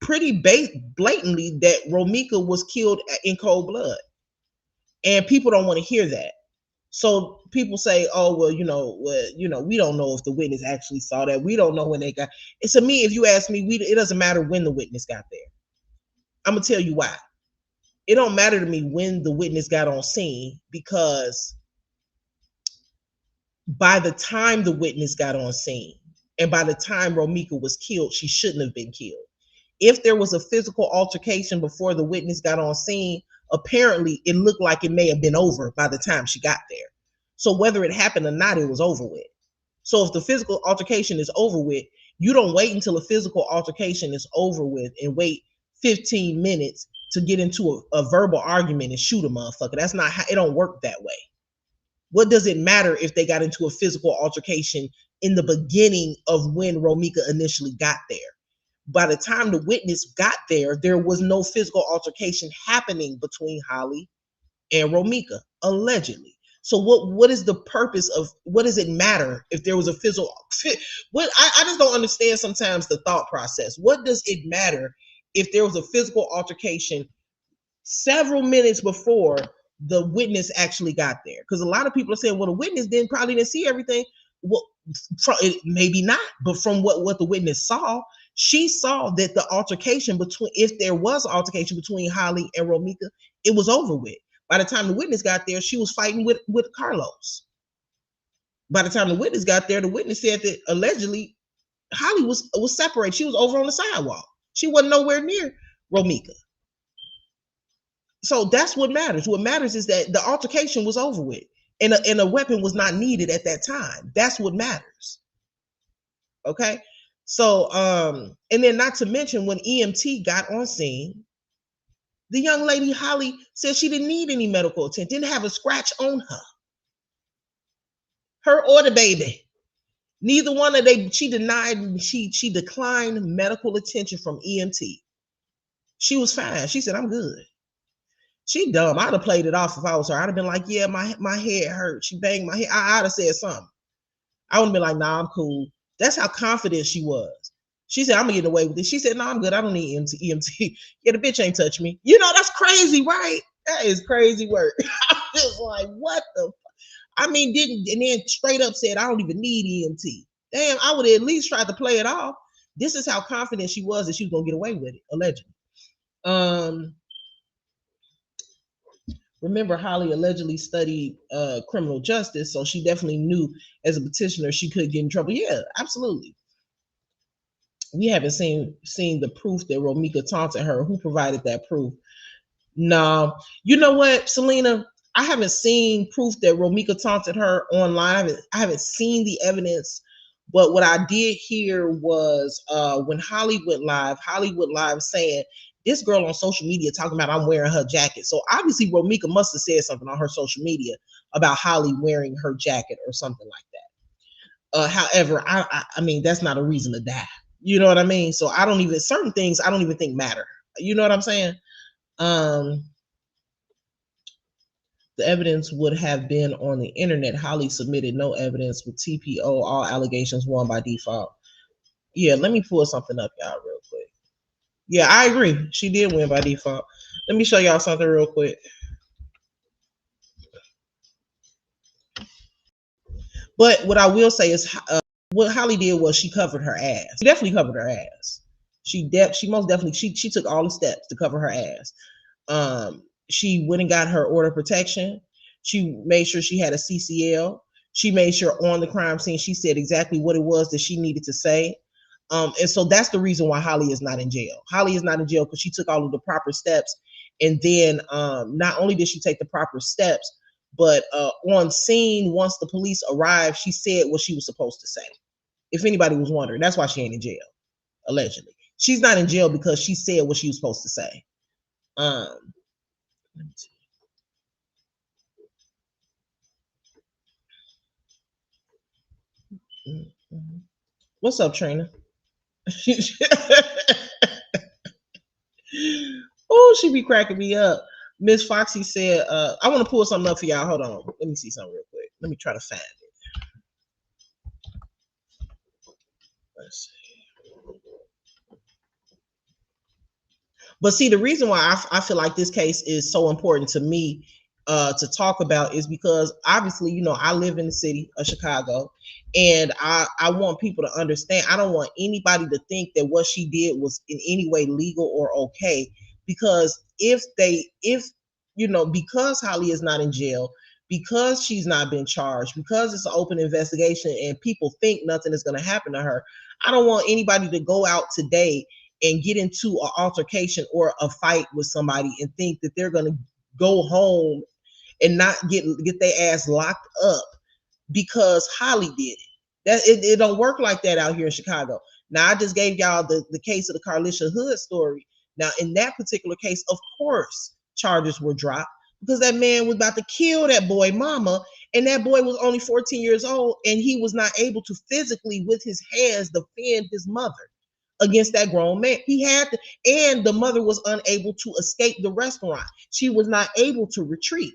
pretty blatantly that Romeca was killed in cold blood, and people don't want to hear that. So people say, "Oh, well, we don't know if the witness actually saw that. We don't know when they got." It's to me, if you ask me, it doesn't matter when the witness got there. I'm gonna tell you why. It don't matter to me when the witness got on scene, because by the time the witness got on scene and by the time Romeca was killed, she shouldn't have been killed. If there was a physical altercation before the witness got on scene, apparently it looked like it may have been over by the time she got there. So whether it happened or not, it was over with. So if the physical altercation is over with, you don't wait until a physical altercation is over with and wait 15 minutes to get into a verbal argument and shoot a motherfucker. That's not how, it don't work that way. What does it matter if they got into a physical altercation in the beginning of when Romeca initially got there? By the time the witness got there was no physical altercation happening between Holly and Romeca, allegedly. So what is the purpose of, what does it matter if there was a physical, I just don't understand sometimes the thought process. What does it matter if there was a physical altercation several minutes before the witness actually got there? Because a lot of people are saying, well, the witness probably didn't see everything. Well, maybe not, but from what the witness saw, she saw that the altercation between, if there was an altercation between Holly and Romeca, it was over with. By the time the witness got there, she was fighting with Carlos. By the time the witness got there, the witness said that allegedly Holly was separated. She was over on the sidewalk. She wasn't nowhere near Romeca. So that's what matters. What matters is that the altercation was over with, and a weapon was not needed at that time. That's what matters. Okay. So, and then not to mention when EMT got on scene, the young lady Holly said she didn't need any medical attention, didn't have a scratch on her. Her or the baby. Neither one of they, she declined medical attention from EMT. She was fine. She said, I'm good. She dumb. I'd have played it off if I was her. I'd have been like, yeah, my head hurt. She banged my head. I'd have said something. I wouldn't be like, nah, I'm cool. That's how confident she was. She said, I'm gonna get away with it. She said, no, I'm good. I don't need EMT. Yeah, the bitch ain't touch me. You know, that's crazy, right? That is crazy work. I was like, what the? I mean, and then straight up said, I don't even need EMT. Damn, I would have at least tried to play it off. This is how confident she was that she was gonna get away with it, allegedly. Remember, Holly allegedly studied criminal justice, so she definitely knew as a petitioner she could get in trouble. Yeah, absolutely. We haven't seen the proof that Romeca taunted her. Who provided that proof? No. You know what, Selena? I haven't seen proof that Romeca taunted her online. I haven't seen the evidence. But what I did hear was when Holly went live saying, this girl on social media talking about I'm wearing her jacket. So obviously Romeca must have said something on her social media about Holly wearing her jacket or something like that. However, I mean, that's not a reason to die. You know what I mean? So certain things I don't even think matter. You know what I'm saying? The evidence would have been on the internet. Holly submitted no evidence with TPO. All allegations won by default. Yeah, let me pull something up, y'all, real quick. Yeah, I agree. She did win by default. Let me show y'all something real quick. But what I will say is what Holly did was she covered her ass. She definitely covered her ass. She most definitely, she took all the steps to cover her ass. She went and got her order of protection. She made sure she had a CCL. She made sure on the crime scene she said exactly what it was that she needed to say. And so that's the reason why Holly is not in jail. Holly is not in jail because she took all of the proper steps. And then not only did she take the proper steps, but on scene, once the police arrived, she said what she was supposed to say. If anybody was wondering, that's why she ain't in jail, allegedly. She's not in jail because she said what she was supposed to say. Let me see. Mm-hmm. What's up, Trina? Oh, she be cracking me up. Miss Foxy said, I want to pull something up for y'all. Hold on. Let me see something real quick. Let me try to find it. Let's see. But see, the reason why I feel like this case is so important to me to talk about is because obviously, you know, I live in the city of Chicago, and I want people to understand. I don't want anybody to think that what she did was in any way legal or okay, because if you know, because Holly is not in jail, because she's not been charged, because it's an open investigation and people think nothing is going to happen to her, I don't want anybody to go out today and get into an altercation or a fight with somebody and think that they're going to go home and not get their ass locked up because Holly did it. That it don't work like that out here in Chicago. Now, I just gave y'all the case of the Carlisha Hood story. Now, in that particular case, of course, charges were dropped because that man was about to kill that boy mama, and that boy was only 14 years old, and he was not able to physically, with his hands, defend his mother against that grown man. He had to, and the mother was unable to escape the restaurant. She was not able to retreat.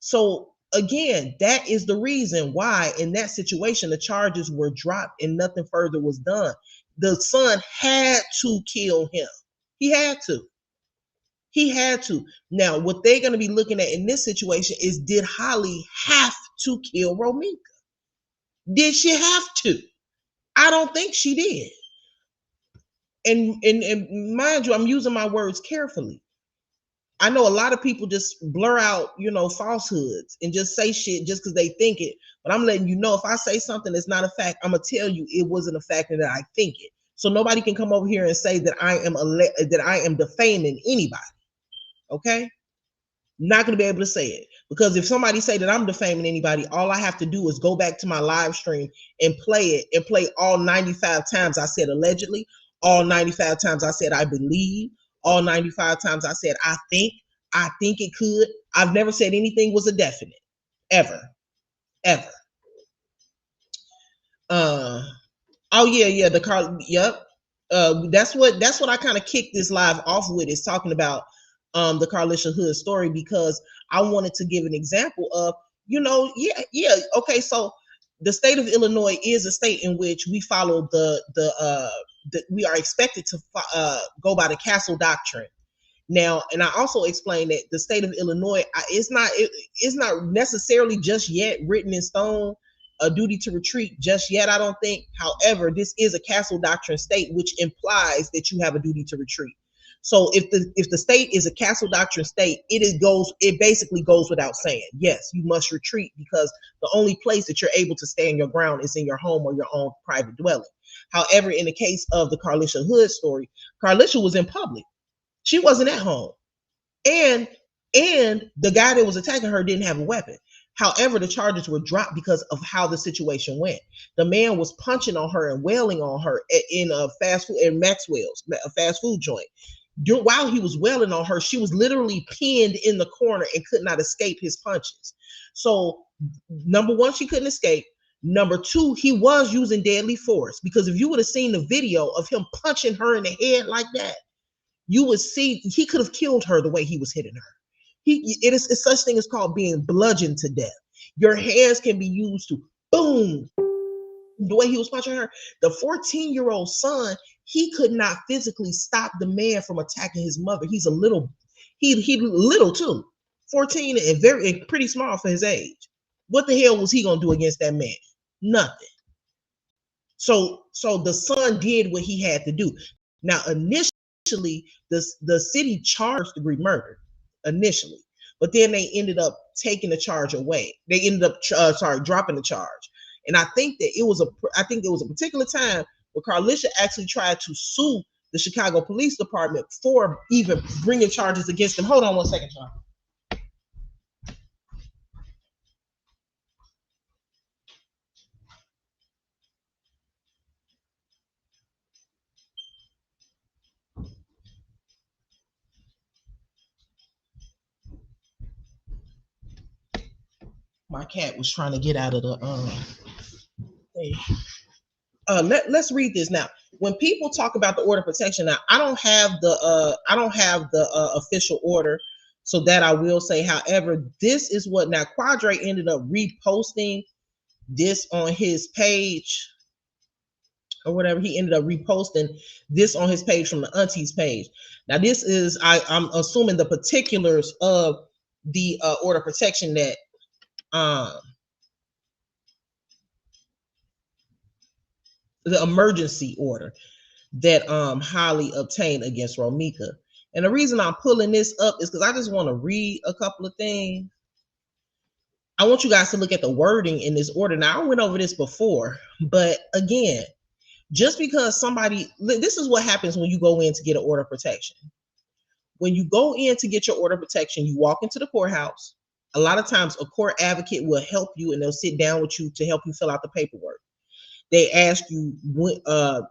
So again, that is the reason why in that situation the charges were dropped and nothing further was done. The son had to kill him. He had to. He had to. Now, what they're going to be looking at in this situation is, did Holly have to kill Romeca? Did she have to? I don't think she did. And mind you, I'm using my words carefully. I know a lot of people just blur out, you know, falsehoods and just say shit just because they think it. But I'm letting you know, if I say something that's not a fact, I'm gonna tell you it wasn't a fact and that I think it. So nobody can come over here and say that I am defaming anybody. Okay? Not going to be able to say it, because if somebody say that I'm defaming anybody, all I have to do is go back to my live stream and play it, and play all 95 times I said allegedly, all 95 times I said I believe, all 95 times I said I think it could. I've never said anything was a definite, ever. Oh yeah, the car. Yep. That's what I kind of kicked this live off with, is talking about the Carlisha Hood story, because I wanted to give an example of, you know, yeah, okay, so the state of Illinois is a state in which we follow we are expected to go by the Castle Doctrine. Now, and I also explained that the state of Illinois, it's not necessarily just yet written in stone a duty to retreat just yet, I don't think. However, this is a Castle Doctrine state, which implies that you have a duty to retreat. So if the state is a Castle Doctrine state, it basically goes without saying, yes, you must retreat, because the only place that you're able to stand your ground is in your home or your own private dwelling. However, in the case of the Carlisha Hood story, Carlisha was in public. She wasn't at home. And the guy that was attacking her didn't have a weapon. However, the charges were dropped because of how the situation went. The man was punching on her and wailing on her in a fast food, in Maxwell's, a fast food joint. While he was wailing on her, she was literally pinned in the corner and could not escape his punches. So, number one, she couldn't escape. Number two, he was using deadly force, because if you would have seen the video of him punching her in the head like that, you would see he could have killed her the way he was hitting her. It is such thing as called being bludgeoned to death. Your hands can be used to boom. The way he was punching her, the 14-year-old son, he could not physically stop the man from attacking his mother. He's a little, he little too, 14 and pretty small for his age. What the hell was he gonna do against that man? Nothing. So the son did what he had to do. Now, initially, the city charged degree murder initially, but then they ended up taking the charge away. They ended up dropping the charge. And I think that it was a particular time where Carlisha actually tried to sue the Chicago Police Department for even bringing charges against them. Hold on one second, y'all. My cat was trying to get out of the thing. Let's read this now. When people talk about the order of protection, now I don't have the official order, so that I will say. However, this is what now Quadre ended up reposting this on his page or whatever. He ended up reposting this on his page from the auntie's page. Now this is I'm assuming the particulars of the order of protection that the emergency order that Holly obtained against Romeca. And the reason I'm pulling this up is because I just want to read a couple of things. I want you guys to look at the wording in this order. Now, I went over this before, but again, just because somebody, this is what happens when you go in to get an order of protection. When you go in to get your order of protection, you walk into the courthouse. A lot of times a court advocate will help you and they'll sit down with you to help you fill out the paperwork. They ask you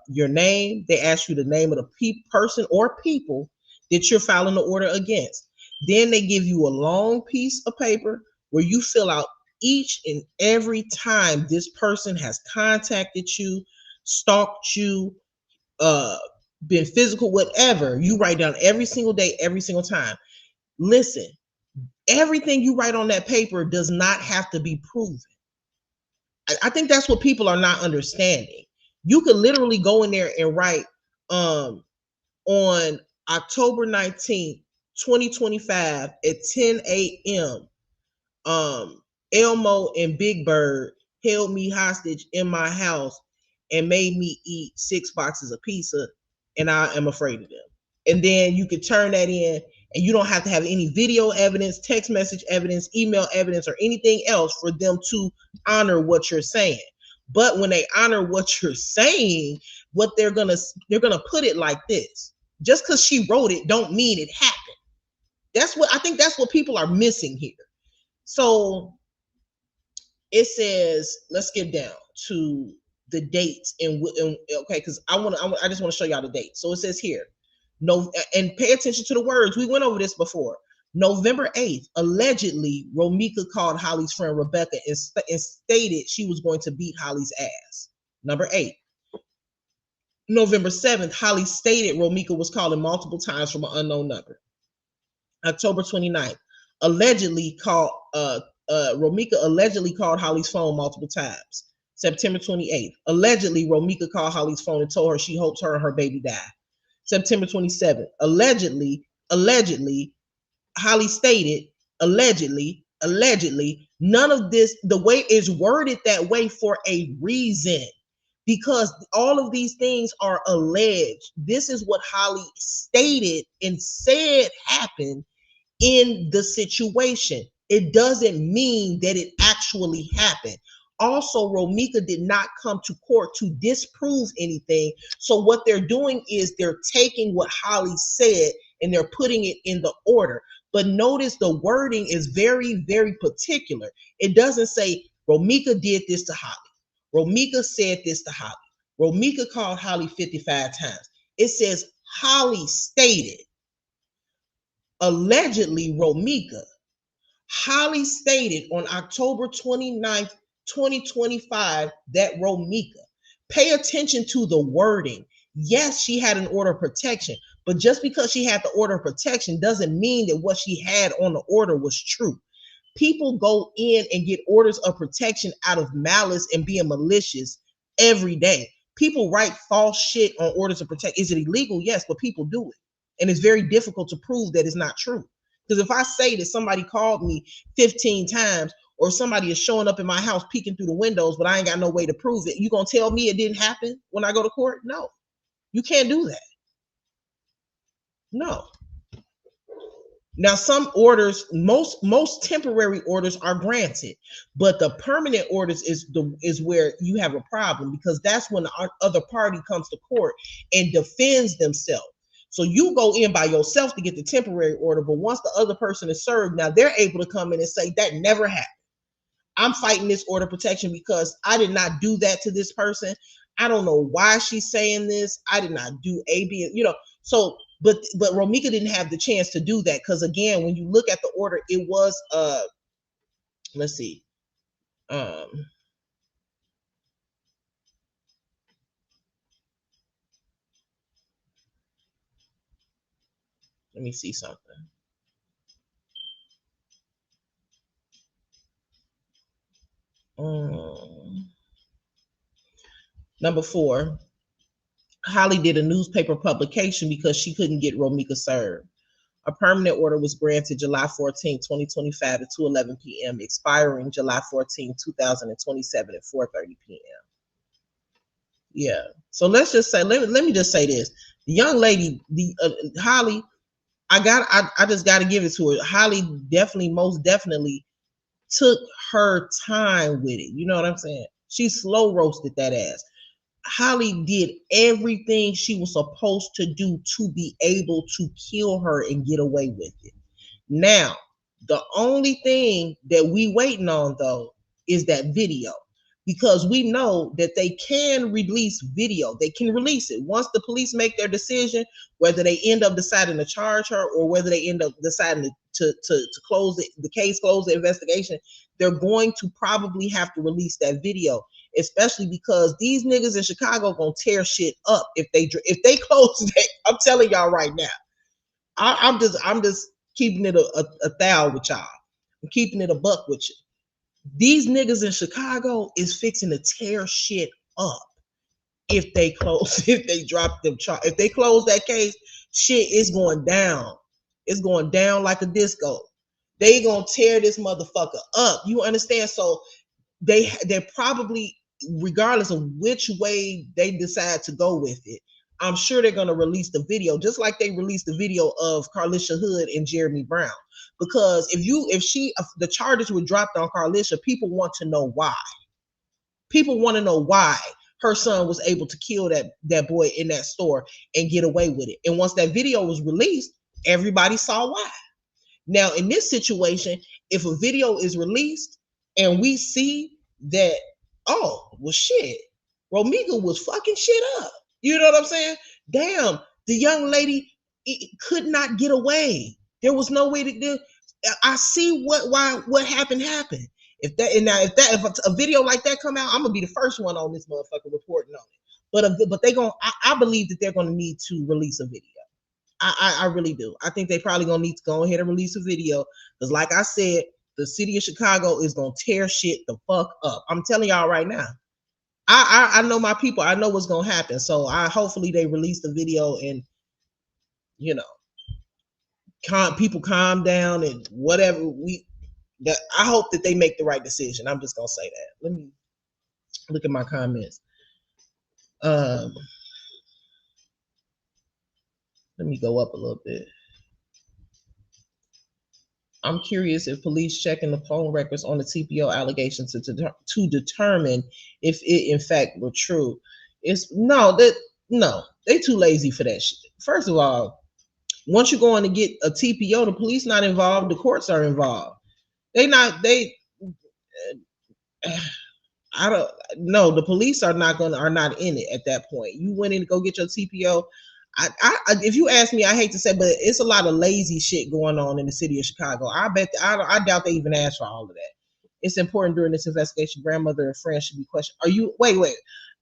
your name. They ask you the name of the person or people that you're filing the order against. Then they give you a long piece of paper where you fill out each and every time this person has contacted you, stalked you, been physical, whatever. You write down every single day, every single time. Listen, everything you write on that paper does not have to be proven. I think that's what people are not understanding. You could literally go in there and write on October 19th, 2025 at 10 a.m. Elmo and Big Bird held me hostage in my house and made me eat 6 boxes of pizza, and I am afraid of them. And then you could turn that in, and you don't have to have any video evidence, text message evidence, email evidence, or anything else for them to honor what you're saying. But when they honor what you're saying, what they're gonna put it like this: just because she wrote it, don't mean it happened. I think that's what people are missing here. So it says, let's get down to the dates and okay, because I just want to show y'all the dates. So it says here, no, and pay attention to the words. We went over this before. November 8th, allegedly, Romeca called Holly's friend Rebecca and stated she was going to beat Holly's ass. Number 8. November 7th, Holly stated Romeca was calling multiple times from an unknown number. October 29th, allegedly called Romeca allegedly called Holly's phone multiple times. September 28th, allegedly Romeca called Holly's phone and told her she hopes her and her baby die. September 27th, allegedly, Holly stated, allegedly, none of this, the way is worded that way for a reason, because all of these things are alleged. This is what Holly stated and said happened in the situation. It doesn't mean that it actually happened. Also, Romeca did not come to court to disprove anything. So what they're doing is they're taking what Holly said and they're putting it in the order. But notice the wording is very, very particular. It doesn't say Romeca did this to Holly. Romeca said this to Holly. Romeca called Holly 55 times. It says Holly stated, allegedly Romeca. Holly stated on October 29th, 2025 that Romeca. Pay attention to the wording. Yes, she had an order of protection, but just because she had the order of protection doesn't mean that what she had on the order was true. People go in and get orders of protection out of malice and being malicious every day. People write false shit on orders of protection. Is it illegal? Yes, but people do it. And it's very difficult to prove that it's not true. Because if I say that somebody called me 15 times or somebody is showing up in my house peeking through the windows, but I ain't got no way to prove it, you gonna tell me it didn't happen when I go to court? No, you can't do that. No. Now, some orders, most temporary orders are granted, but the permanent orders is where you have a problem, because that's when the other party comes to court and defends themselves. So you go in by yourself to get the temporary order, but once the other person is served, now they're able to come in and say that never happened. I'm fighting this order protection because I did not do that to this person. I don't know why she's saying this. I did not do A, B, so but Romeca didn't have the chance to do that, because again, when you look at the order, it was let's see. Let me see something. Number 4, Holly did a newspaper publication because she couldn't get Romeca served. A permanent order was granted July 14, 2025 at 2:11 p.m., expiring July 14, 2027 at 4:30 p.m. Yeah. So let's just say, let me just say this. The young lady, the Holly, I just got to give it to her. Holly definitely, most definitely took her time with it. You know what I'm saying? She slow roasted that ass. Holly did everything she was supposed to do to be able to kill her and get away with it. Now, the only thing that we waiting on though is that video, because we know that they can release video. They can release it once the police make their decision, whether they end up deciding to charge her or whether they end up deciding to close the case, close the investigation. They're going to probably have to release that video, especially because these niggas in Chicago gonna tear shit up if they close. I'm telling y'all right now. I'm just keeping it a thou with y'all. I'm keeping it a buck with you. These niggas in Chicago is fixing to tear shit up if they close, if they drop them charge, if they close that case, shit is going down. It's going down like a disco. They gonna tear this motherfucker up. You understand? So they're probably, regardless of which way they decide to go with it, I'm sure they're going to release the video, just like they released the video of Carlisha Hood and Jeremy Brown. Because if the charges were dropped on Carlisha, people want to know why. People want to know why her son was able to kill that boy in that store and get away with it. And once that video was released, everybody saw why. Now, in this situation, if a video is released and we see that, oh, well, shit, Romeca was fucking shit up. You know what I'm saying? Damn, the young lady could not get away. There was no way to do. I see what happened. If a video like that come out, I'm gonna be the first one on this motherfucker reporting on it. But they gonna, I believe that they're gonna need to release a video. I really do. I think they probably gonna need to go ahead and release a video, because like I said, the city of Chicago is gonna tear shit the fuck up. I'm telling y'all right now. I know my people. I know what's gonna happen. So hopefully they release the video and people calm down and whatever. I hope that they make the right decision. I'm just gonna say that. Let me look at my comments. Let me go up a little bit. I'm curious if police checking the phone records on the TPO allegations to determine if it in fact were true. No, they too lazy for that shit. First of all, once you're going to get a TPO, the police not involved, the courts are involved. I don't know. The police are not in it at that point. You went in to go get your TPO. If you ask me, I hate to say, but it's a lot of lazy shit going on in the city of Chicago. I doubt they even asked for all of that. It's important during this investigation. Grandmother and friends should be questioned. Wait.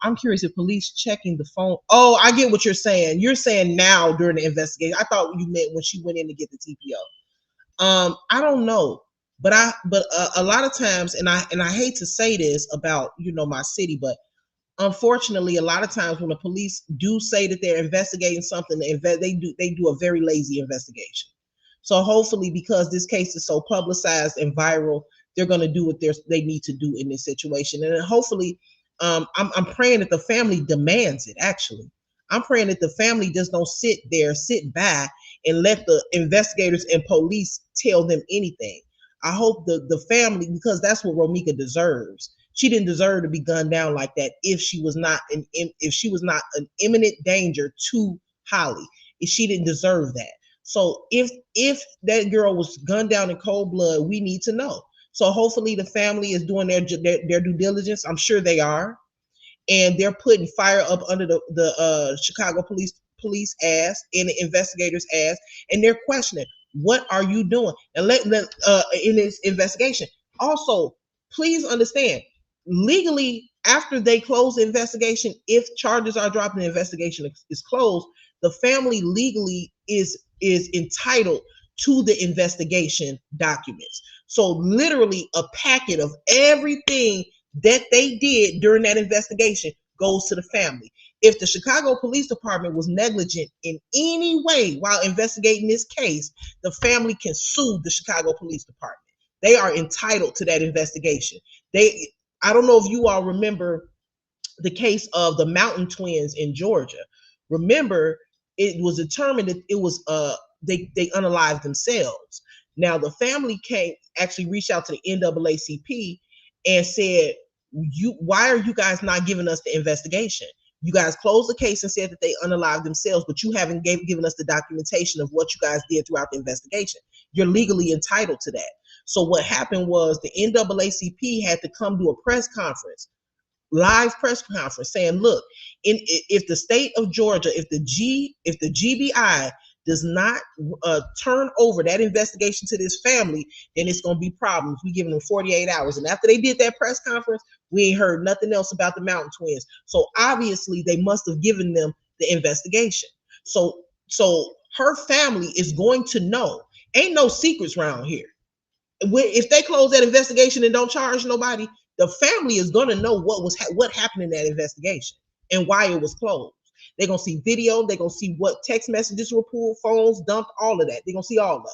I'm curious if police checking the phone. Oh, I get what you're saying. You're saying now during the investigation. I thought you meant when she went in to get the TPO. I don't know. But a lot of times, and I hate to say this about my city, but unfortunately, a lot of times when the police do say that they're investigating something, they do a very lazy investigation. So hopefully, because this case is so publicized and viral, they're going to do what they need to do in this situation, and hopefully, I'm praying that the family demands it. Actually, I'm praying that the family just don't sit by and let the investigators and police tell them anything. I hope the family, because that's what Romeca deserves. She didn't deserve to be gunned down like that if she was not an imminent danger to Holly. If she didn't deserve that. So if that girl was gunned down in cold blood, we need to know. So hopefully the family is doing their due diligence. I'm sure they are, and they're putting fire up under the Chicago police ass and the investigators ass, and they're questioning, what are you doing? And let in this investigation. Also, please understand, legally, after they close the investigation, if charges are dropped and the investigation is closed, the family legally is entitled to the investigation documents. So literally a packet of everything that they did during that investigation goes to the family. If the Chicago Police Department was negligent in any way while investigating this case, the family can sue the Chicago Police Department. They are entitled to that investigation. I don't know if you all remember the case of the Mountain Twins in Georgia. Remember, it was determined that it was they unalived themselves. Now the family actually reached out to the NAACP and said, why are you guys not giving us the investigation? You guys closed the case and said that they unalived themselves, but you haven't given us the documentation of what you guys did throughout the investigation. You're legally entitled to that. So what happened was the NAACP had to come to a press conference, live press conference, saying, look, if the state of Georgia, if the GBI does not turn over that investigation to this family, then it's going to be problems. We giving them 48 hours. And after they did that press conference, we ain't heard nothing else about the Mountain Twins. So obviously they must have given them the investigation. So her family is going to know. Ain't no secrets around here. If they close that investigation and don't charge nobody, the family is going to know what happened in that investigation and why it was closed. They're going to see video. They're going to see what text messages were pulled, phones dumped, all of that. They're going to see all of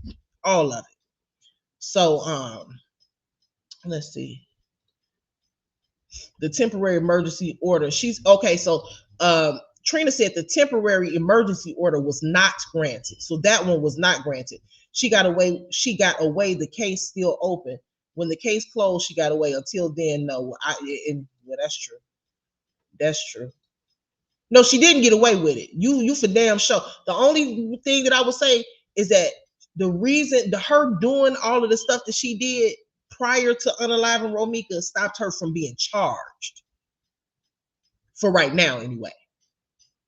it. All of it. So, let's see. The temporary emergency order. Trina said the temporary emergency order was not granted. So that one was not granted. She got away. The case still open. When the case closed, she got away. Until then, no. That's true. That's true. No, she didn't get away with it. You for damn sure. The only thing that I would say is that the reason her doing all of the stuff that she did prior to unaliving Romeca stopped her from being charged. For right now, anyway.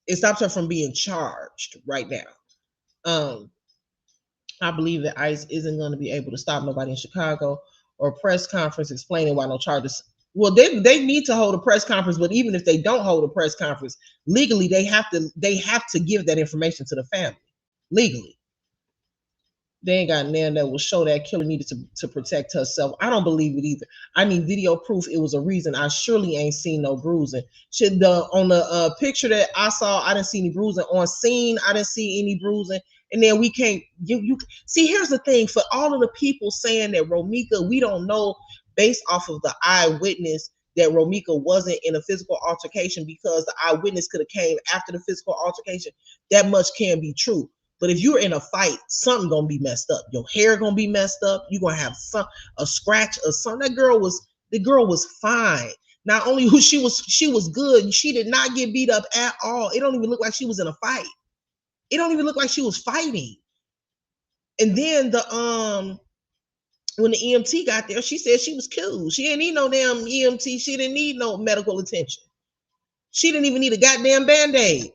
It stops her from being charged right now. I believe that ICE isn't going to be able to stop nobody in Chicago or a press conference explaining why no charges. Well, they need to hold a press conference, but even if they don't hold a press conference, legally they have to give that information to the family. Legally. They ain't got none that will show that killer needed to protect herself. I don't believe it either. I need video proof it was a reason. I surely ain't seen no bruising. On the picture that I saw, I didn't see any bruising. On scene, I didn't see any bruising. And then we can't you see. Here's the thing: for all of the people saying that Romeca, we don't know based off of the eyewitness that Romeca wasn't in a physical altercation because the eyewitness could have came after the physical altercation. That much can be true. But if you're in a fight, something gonna be messed up. Your hair gonna be messed up. You're gonna have a scratch or something. The girl was fine. Not only she was good. She did not get beat up at all. It don't even look like she was in a fight. It don't even look like she was fighting. And then when the EMT got there, she said she was cool. She didn't need no damn EMT. She didn't need no medical attention. She didn't even need a goddamn Band-Aid.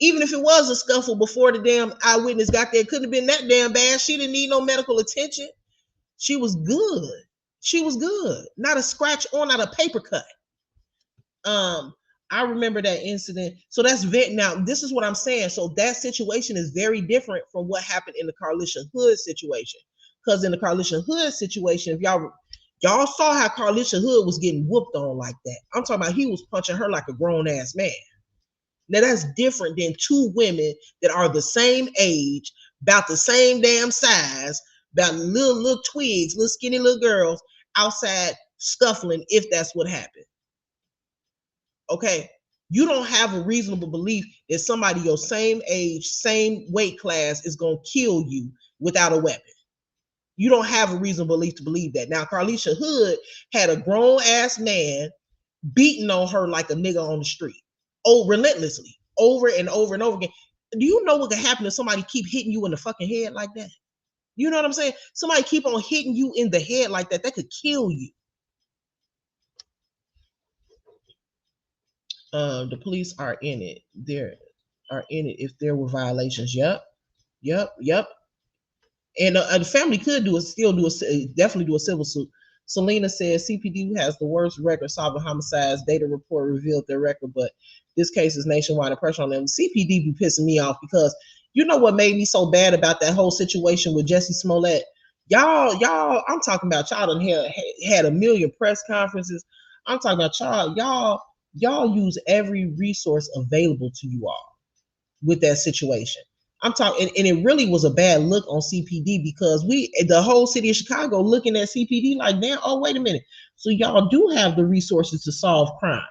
Even if it was a scuffle before the damn eyewitness got there, it couldn't have been that damn bad. She didn't need no medical attention. She was good. She was good. Not a scratch or not a paper cut. I remember that incident. So that's now. This is what I'm saying. So that situation is very different from what happened in the Carlisha Hood situation. Because in the Carlisha Hood situation, if y'all saw how Carlisha Hood was getting whooped on like that. I'm talking about he was punching her like a grown ass man. Now that's different than two women that are the same age, about the same damn size, about little twigs, little skinny little girls outside scuffling, if that's what happened. Okay, You don't have a reasonable belief that somebody your same age, same weight class is going to kill you without a weapon. You don't have a reasonable belief to believe that. Now, Carlisha Hood had a grown ass man beating on her like a nigga on the street. Oh, relentlessly, over and over and over again. Do you know what could happen if somebody keep hitting you in the fucking head like that? You know what I'm saying? Somebody keep on hitting you in the head like that, that could kill you. The police are in it. There are in it if there were violations. Yep. And the family could definitely do a civil suit. Selena says CPD has the worst record solving homicides. Data report revealed their record, but this case is nationwide and pressure on them. CPD be pissing me off because you know what made me so bad about that whole situation with Jesse Smollett? Y'all, I'm talking about y'all done had a million press conferences. I'm talking about y'all use every resource available to you all with that situation. I'm talking, and it really was a bad look on CPD because the whole city of Chicago, looking at CPD like, damn, oh, wait a minute. So y'all do have the resources to solve crime.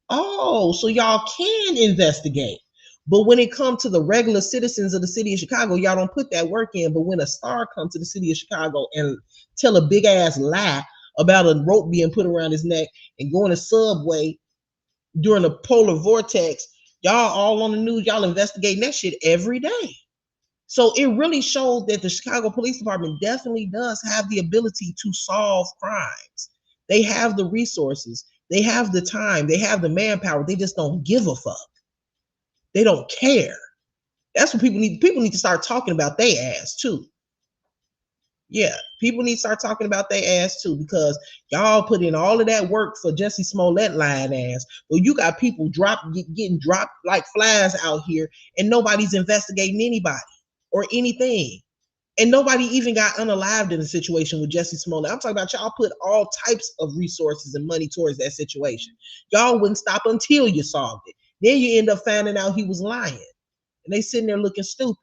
Oh, so y'all can investigate. But when it comes to the regular citizens of the city of Chicago, y'all don't put that work in. But when a star comes to the city of Chicago and tell a big ass lie about a rope being put around his neck and going to Subway during the polar vortex, y'all all on the news, y'all investigating that shit every day. So it really showed that the Chicago Police Department definitely does have the ability to solve crimes. They have the resources, they have the time, they have the manpower. They just don't give a fuck. They don't care. That's what people need. People need to start talking about their ass too. Yeah, people need to start talking about their ass too, because y'all put in all of that work for Jesse Smollett lying ass. Well, you got people getting dropped like flies out here, and nobody's investigating anybody or anything. And nobody even got unalived in the situation with Jesse Smollett. I'm talking about y'all put all types of resources and money towards that situation. Y'all wouldn't stop until you solved it. Then you end up finding out he was lying. And they sitting there looking stupid.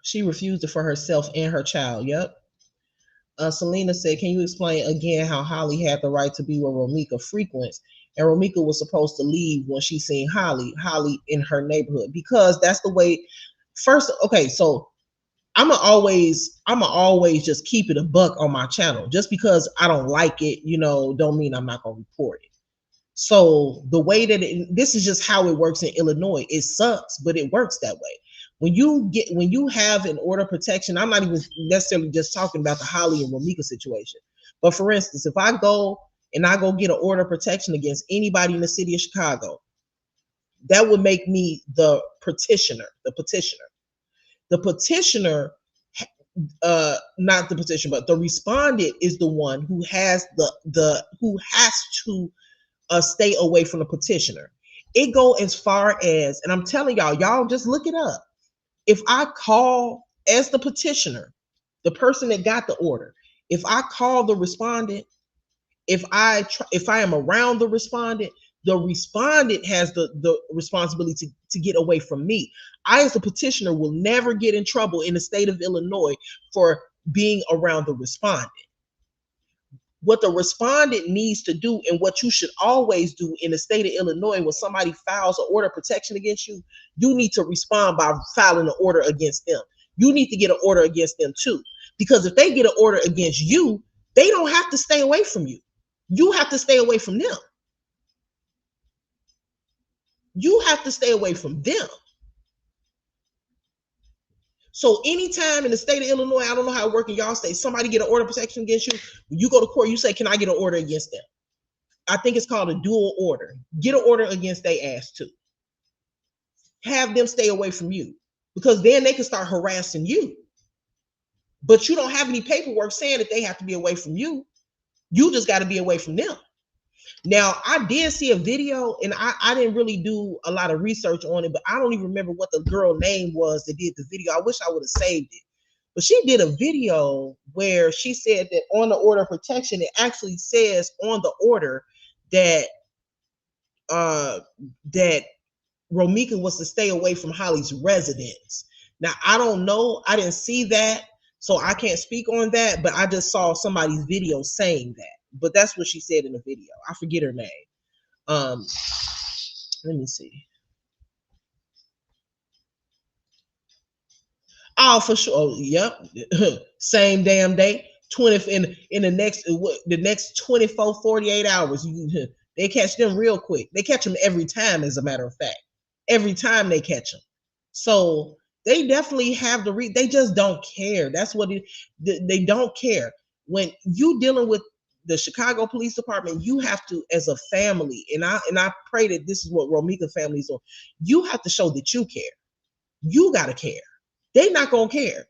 She refused it for herself and her child. Yep. Selena said, can you explain again how Holly had the right to be where Romeca frequents? And Romeca was supposed to leave when she seen Holly in her neighborhood, because that's the way. First, okay, so I'ma always just keep it a buck on my channel. Just because I don't like it, don't mean I'm not gonna report it. So the way that this is just how it works in Illinois. It sucks, but it works that way. When you have an order of protection, I'm not even necessarily just talking about the Holly and Romeca situation. But for instance, if I go get an order of protection against anybody in the city of Chicago, that would make me the petitioner. The petitioner, not the petitioner, but the respondent is the one who has who has to stay away from the petitioner. It go as far as, and I'm telling y'all just look it up. If I call as the petitioner, the person that got the order, if I call the respondent, if I am around the respondent has the responsibility to get away from me. I, as a petitioner, will never get in trouble in the state of Illinois for being around the respondent. What the respondent needs to do, and what you should always do in the state of Illinois, when somebody files an order of protection against you, you need to respond by filing an order against them. You need to get an order against them too. Because if they get an order against you, they don't have to stay away from you. You have to stay away from them. You have to stay away from them. So anytime in the state of Illinois, I don't know how it works in y'all state, somebody get an order of protection against you, when you go to court, you say, can I get an order against them? I think it's called a dual order. Get an order against their ass too. Have them stay away from you, because then they can start harassing you. But you don't have any paperwork saying that they have to be away from you. You just got to be away from them. Now, I did see a video, and I didn't really do a lot of research on it, but I don't even remember what the girl name was that did the video. I wish I would have saved it. But she did a video where she said that on the order of protection, it actually says on the order that that Romeca was to stay away from Holly's residence. Now, I don't know. I didn't see that, so I can't speak on that, but I just saw somebody's video saying that. But that's what she said in the video. I forget her name. Um, let me see. Oh, for sure. Oh, yep. Same damn day. 20 in the next 24, 48 hours. They catch them real quick. They catch them every time, as a matter of fact. Every time they catch them. So they definitely have the they just don't care. That's what they don't care. When you dealing with the Chicago Police Department, you have to, as a family, and I pray that this is what Romeca families are. You have to show that you care. You gotta care. They're not gonna care.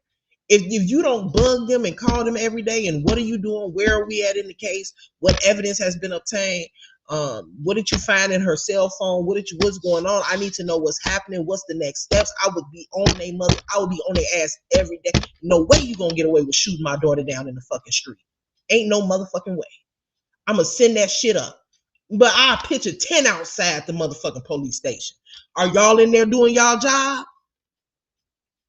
If you don't bug them and call them every day, and what are you doing? Where are we at in the case? What evidence has been obtained? What did you find in her cell phone? What's going on? I need to know what's happening. What's the next steps? I would be on their mother. I would be on their ass every day. No way you gonna get away with shooting my daughter down in the fucking street. Ain't no motherfucking way. I'm gonna send that shit up. But I picture 10 outside the motherfucking police station. Are y'all in there doing y'all job?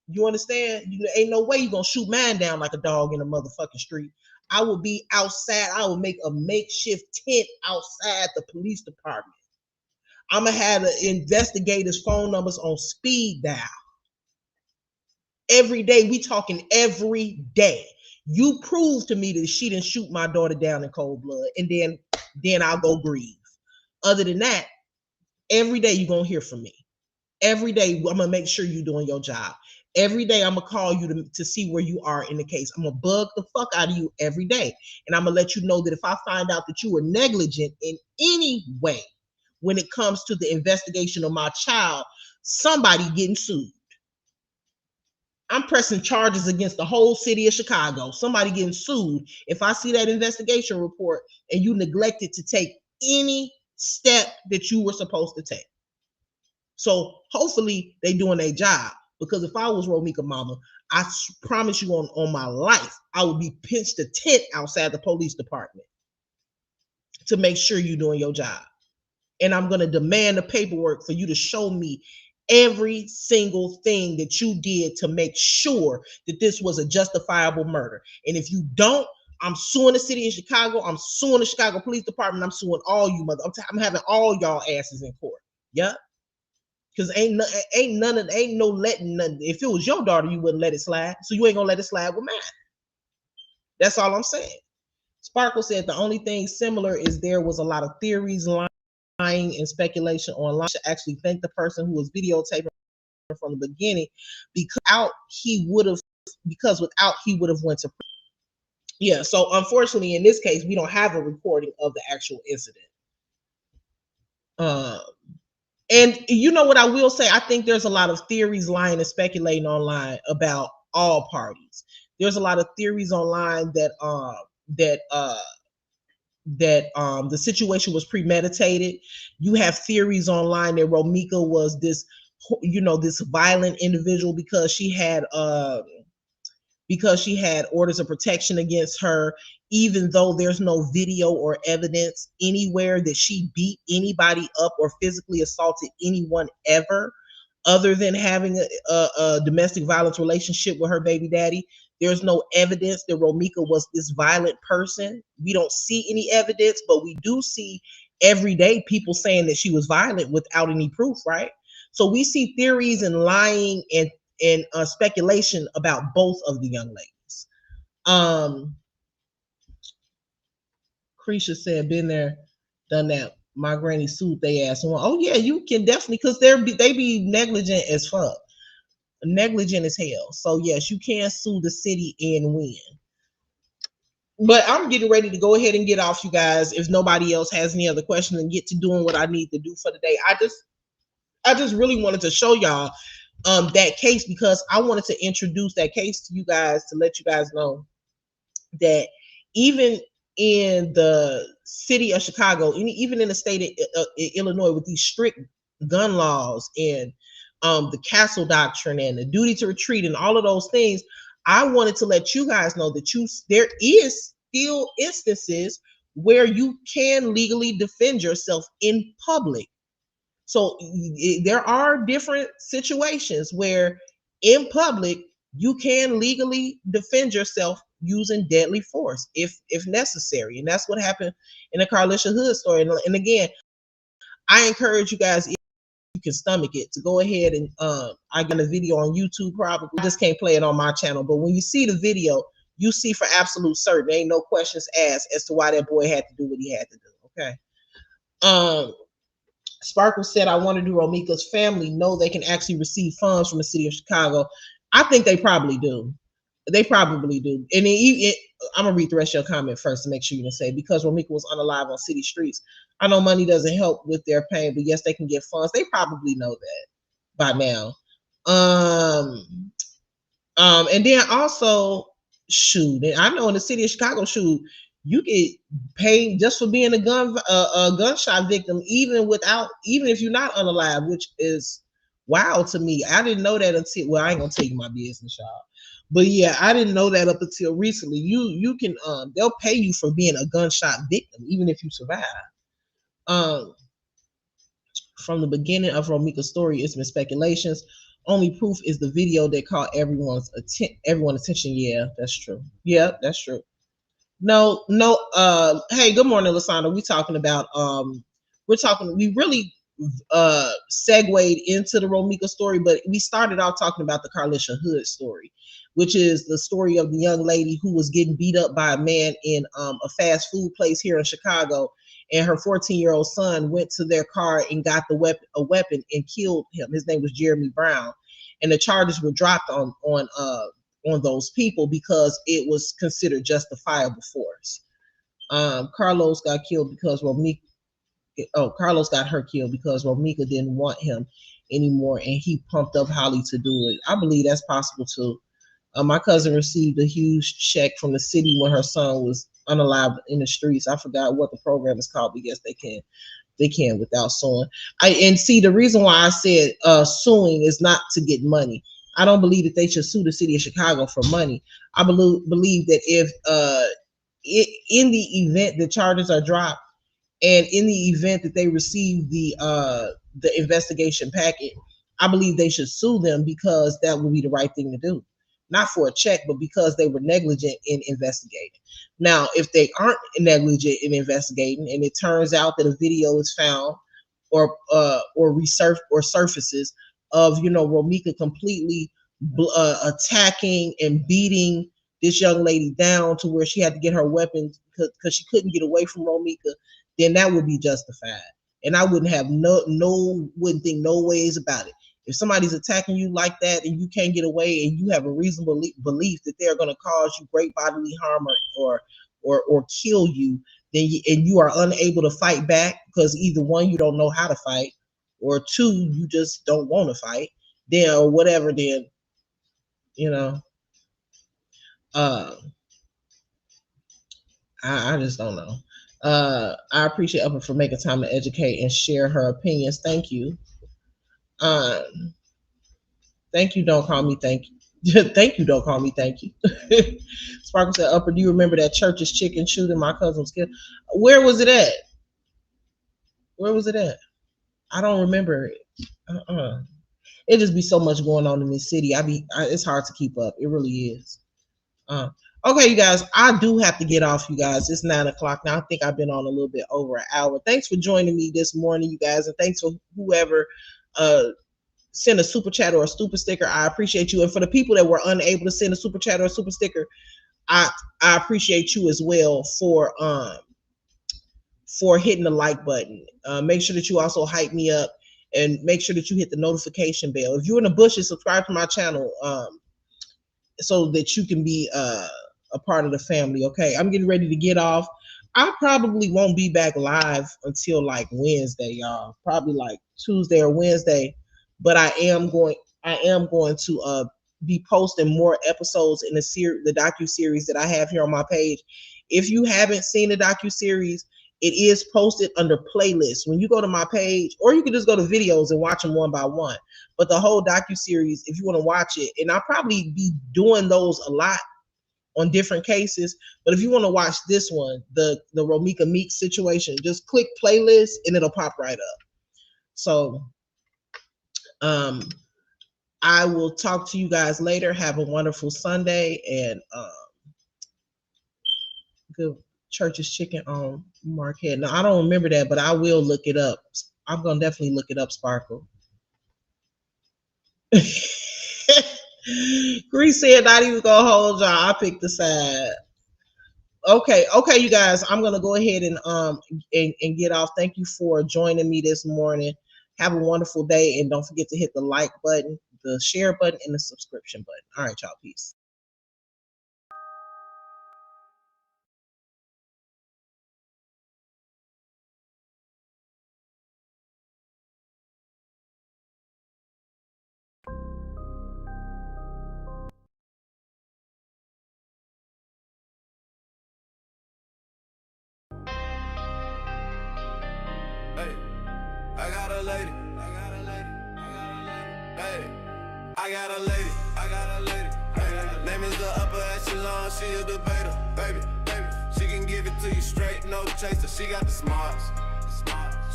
You understand? You ain't no way you gonna shoot mine down like a dog in a motherfucking street. I will be outside. I will make a makeshift tent outside the police department. I'm gonna have the investigators' phone numbers on speed dial. Every day, we talking every day. You prove to me that she didn't shoot my daughter down in cold blood, and then I'll go grieve. Other than that, every day you're gonna hear from me. Every day, I'm gonna make sure you're doing your job. Every day, I'm gonna call you to see where you are in the case. I'm gonna bug the fuck out of you every day, and I'm gonna let you know that if I find out that you were negligent in any way when it comes to the investigation of my child, somebody getting sued. I'm pressing charges against the whole city of Chicago. Somebody getting sued if I see that investigation report and you neglected to take any step that you were supposed to take. So hopefully they doing their job. Because if I was Romeca mama, I promise you on my life, I would be pinched a tent outside the police department to make sure you're doing your job. And I'm going to demand the paperwork for you to show me every single thing that you did to make sure that this was a justifiable murder. And if you don't, I'm suing the city of Chicago. I'm suing the Chicago Police Department. I'm suing all you mother. I'm having all y'all asses in court. Yeah. Because ain't no letting none. If it was your daughter, you wouldn't let it slide. So you ain't gonna let it slide with mine. That's all I'm saying. Sparkle said the only thing similar is there was a lot of theories, lying, and speculation online. I should actually thank the person who was videotaping from the beginning because without he would have went to prison. Yeah. So unfortunately, in this case, we don't have a recording of the actual incident. And you know what I will say? I think there's a lot of theories, lying, and speculating online about all parties. There's a lot of theories online that the situation was premeditated. You have theories online that Romeca was this, this violent individual because she had orders of protection against her, even though there's no video or evidence anywhere that she beat anybody up or physically assaulted anyone ever, other than having a domestic violence relationship with her baby daddy. There's no evidence that Romeca was this violent person. We don't see any evidence, but we do see every day people saying that she was violent without any proof, right? So we see theories and lying and speculation about both of the young ladies. Carlisha said, "Been there, done that. My granny sued they ass." Oh yeah, you can definitely, because they be negligent as fuck, negligent as hell. So yes, you can sue the city and win. But I'm getting ready to go ahead and get off, you guys. If nobody else has any other questions, and get to doing what I need to do for the day. I just really wanted to show y'all that case because I wanted to introduce that case to you guys to let you guys know that even in the city of Chicago, even in the state of Illinois, with these strict gun laws and the castle doctrine and the duty to retreat and all of those things, I wanted to let you guys know that there is still instances where you can legally defend yourself in public. So there are different situations where in public you can legally defend yourself using deadly force if necessary. And that's what happened in the Carlisha Hood story. And again, I encourage you guys, if you can stomach it, to go ahead and I got a video on YouTube probably. I just can't play it on my channel. But when you see the video, you see for absolute certain, there ain't no questions asked as to why that boy had to do what he had to do. Okay. Sparkle said, I wonder, do Romeca's family know they can actually receive funds from the city of Chicago? I think they probably do. They probably do. And I'm going to read the rest of your comment first to make sure you can say, because Romeca was unalive on city streets. I know money doesn't help with their pain, but yes, they can get funds. They probably know that by now. And then also, shoot, and I know in the city of Chicago, shoot, you get paid just for being a gunshot victim, even if you're not unalive, which is wild to me. I didn't know that until, well, I ain't gonna tell you my business, y'all. But yeah, I didn't know that up until recently. You can they'll pay you for being a gunshot victim, even if you survive. From the beginning of Romeca's story, it's been speculations. Only proof is the video that caught everyone's attention. Yeah, that's true. Yeah, that's true. No. Hey, good morning, Lasandra. We really segued into the Romeca story, but we started out talking about the Carlisha Hood story, which is the story of the young lady who was getting beat up by a man in a fast food place here in Chicago, and her 14-year-old son went to their car and got a weapon and killed him. His name was Jeremy Brown, and the charges were dropped on those people because it was considered justifiable force. Carlos got killed because Carlos got her killed because Romeca didn't want him anymore, and he pumped up Holly to do it. I believe that's possible too. My cousin received a huge check from the city when her son was unalive in the streets. I forgot what the program is called, but yes, they can without suing. And see, the reason why I said suing is not to get money. I don't believe that they should sue the city of Chicago for money. I believe that if in the event the charges are dropped, and in the event that they receive the investigation packet, I believe they should sue them, because that would be the right thing to do. Not for a check, but because they were negligent in investigating. Now, if they aren't negligent in investigating, and it turns out that a video is found or surfaces of, Romeca completely attacking and beating this young lady down to where she had to get her weapons because she couldn't get away from Romeca, then that would be justified. And I wouldn't wouldn't think no ways about it. If somebody's attacking you like that and you can't get away, and you have a reasonable belief that they're going to cause you great bodily harm or kill you, then you are unable to fight back because either one, you don't know how to fight, or two, you just don't want to fight, then or whatever, then I just don't know. I appreciate Upper for making time to educate and share her opinions. Thank you. Thank you. Don't call me. Thank you. Thank you. Don't call me. Thank you. Sparkle said, Upper, do you remember that church's chicken shooting? My cousin was killed. Where was it at? Where was it at? I don't remember it. It just be so much going on in this city. It's hard to keep up. It really is. Okay, you guys, I do have to get off, you guys. It's 9 o'clock now. I think I've been on a little bit over an hour. Thanks for joining me this morning, you guys, and thanks for whoever send a super chat or a super sticker. I appreciate you. And for the people that were unable to send a super chat or a super sticker, I appreciate you as well for hitting the like button. Make sure that you also hype me up, and make sure that you hit the notification bell. If you're in the bushes, subscribe to my channel so that you can be a part of the family. Okay, I'm getting ready to get off. I probably won't be back live until like Wednesday, y'all. Probably like Tuesday or Wednesday. But I am going to be posting more episodes in the docu-series that I have here on my page. If you haven't seen the docu-series, it is posted under playlists. When you go to my page, or you can just go to videos and watch them one by one. But the whole docu-series, if you want to watch it, and I'll probably be doing those a lot on different cases. But if you want to watch this one, the Romeca Meeks situation, just click playlist and it'll pop right up. So I will talk to you guys later. Have a wonderful Sunday, and good Church's chicken on Marquette. Now I don't remember that, but I will look it up. I'm gonna definitely look it up, Sparkle. Grease said not even gonna hold y'all. I picked the side. Okay, you guys. I'm gonna go ahead and get off. Thank you for joining me this morning. Have a wonderful day, and don't forget to hit the like button, the share button, and the subscription button. All right, y'all. Peace. Hey, I got a lady. I got a lady. I got a lady. Hey, I got a lady. I got a lady. Hey, name is the upper echelon. She a debater, baby. She can give it to you straight, no chaser. She got the smarts.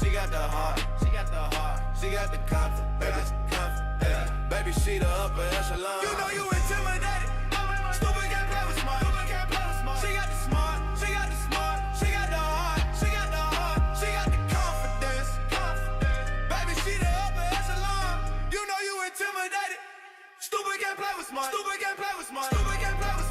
She got the heart. She got the heart. She got the confidence, baby. Baby, she the upper echelon. You know you intimidated. Stupid can't play with smart. She got the smart. She got the smart. She got the heart. She got the heart. She got the confidence. Baby, she the upper echelon. You know you intimidated. Stupid can't play with smart. Stupid can't play with smart. Stupid can't play with smart.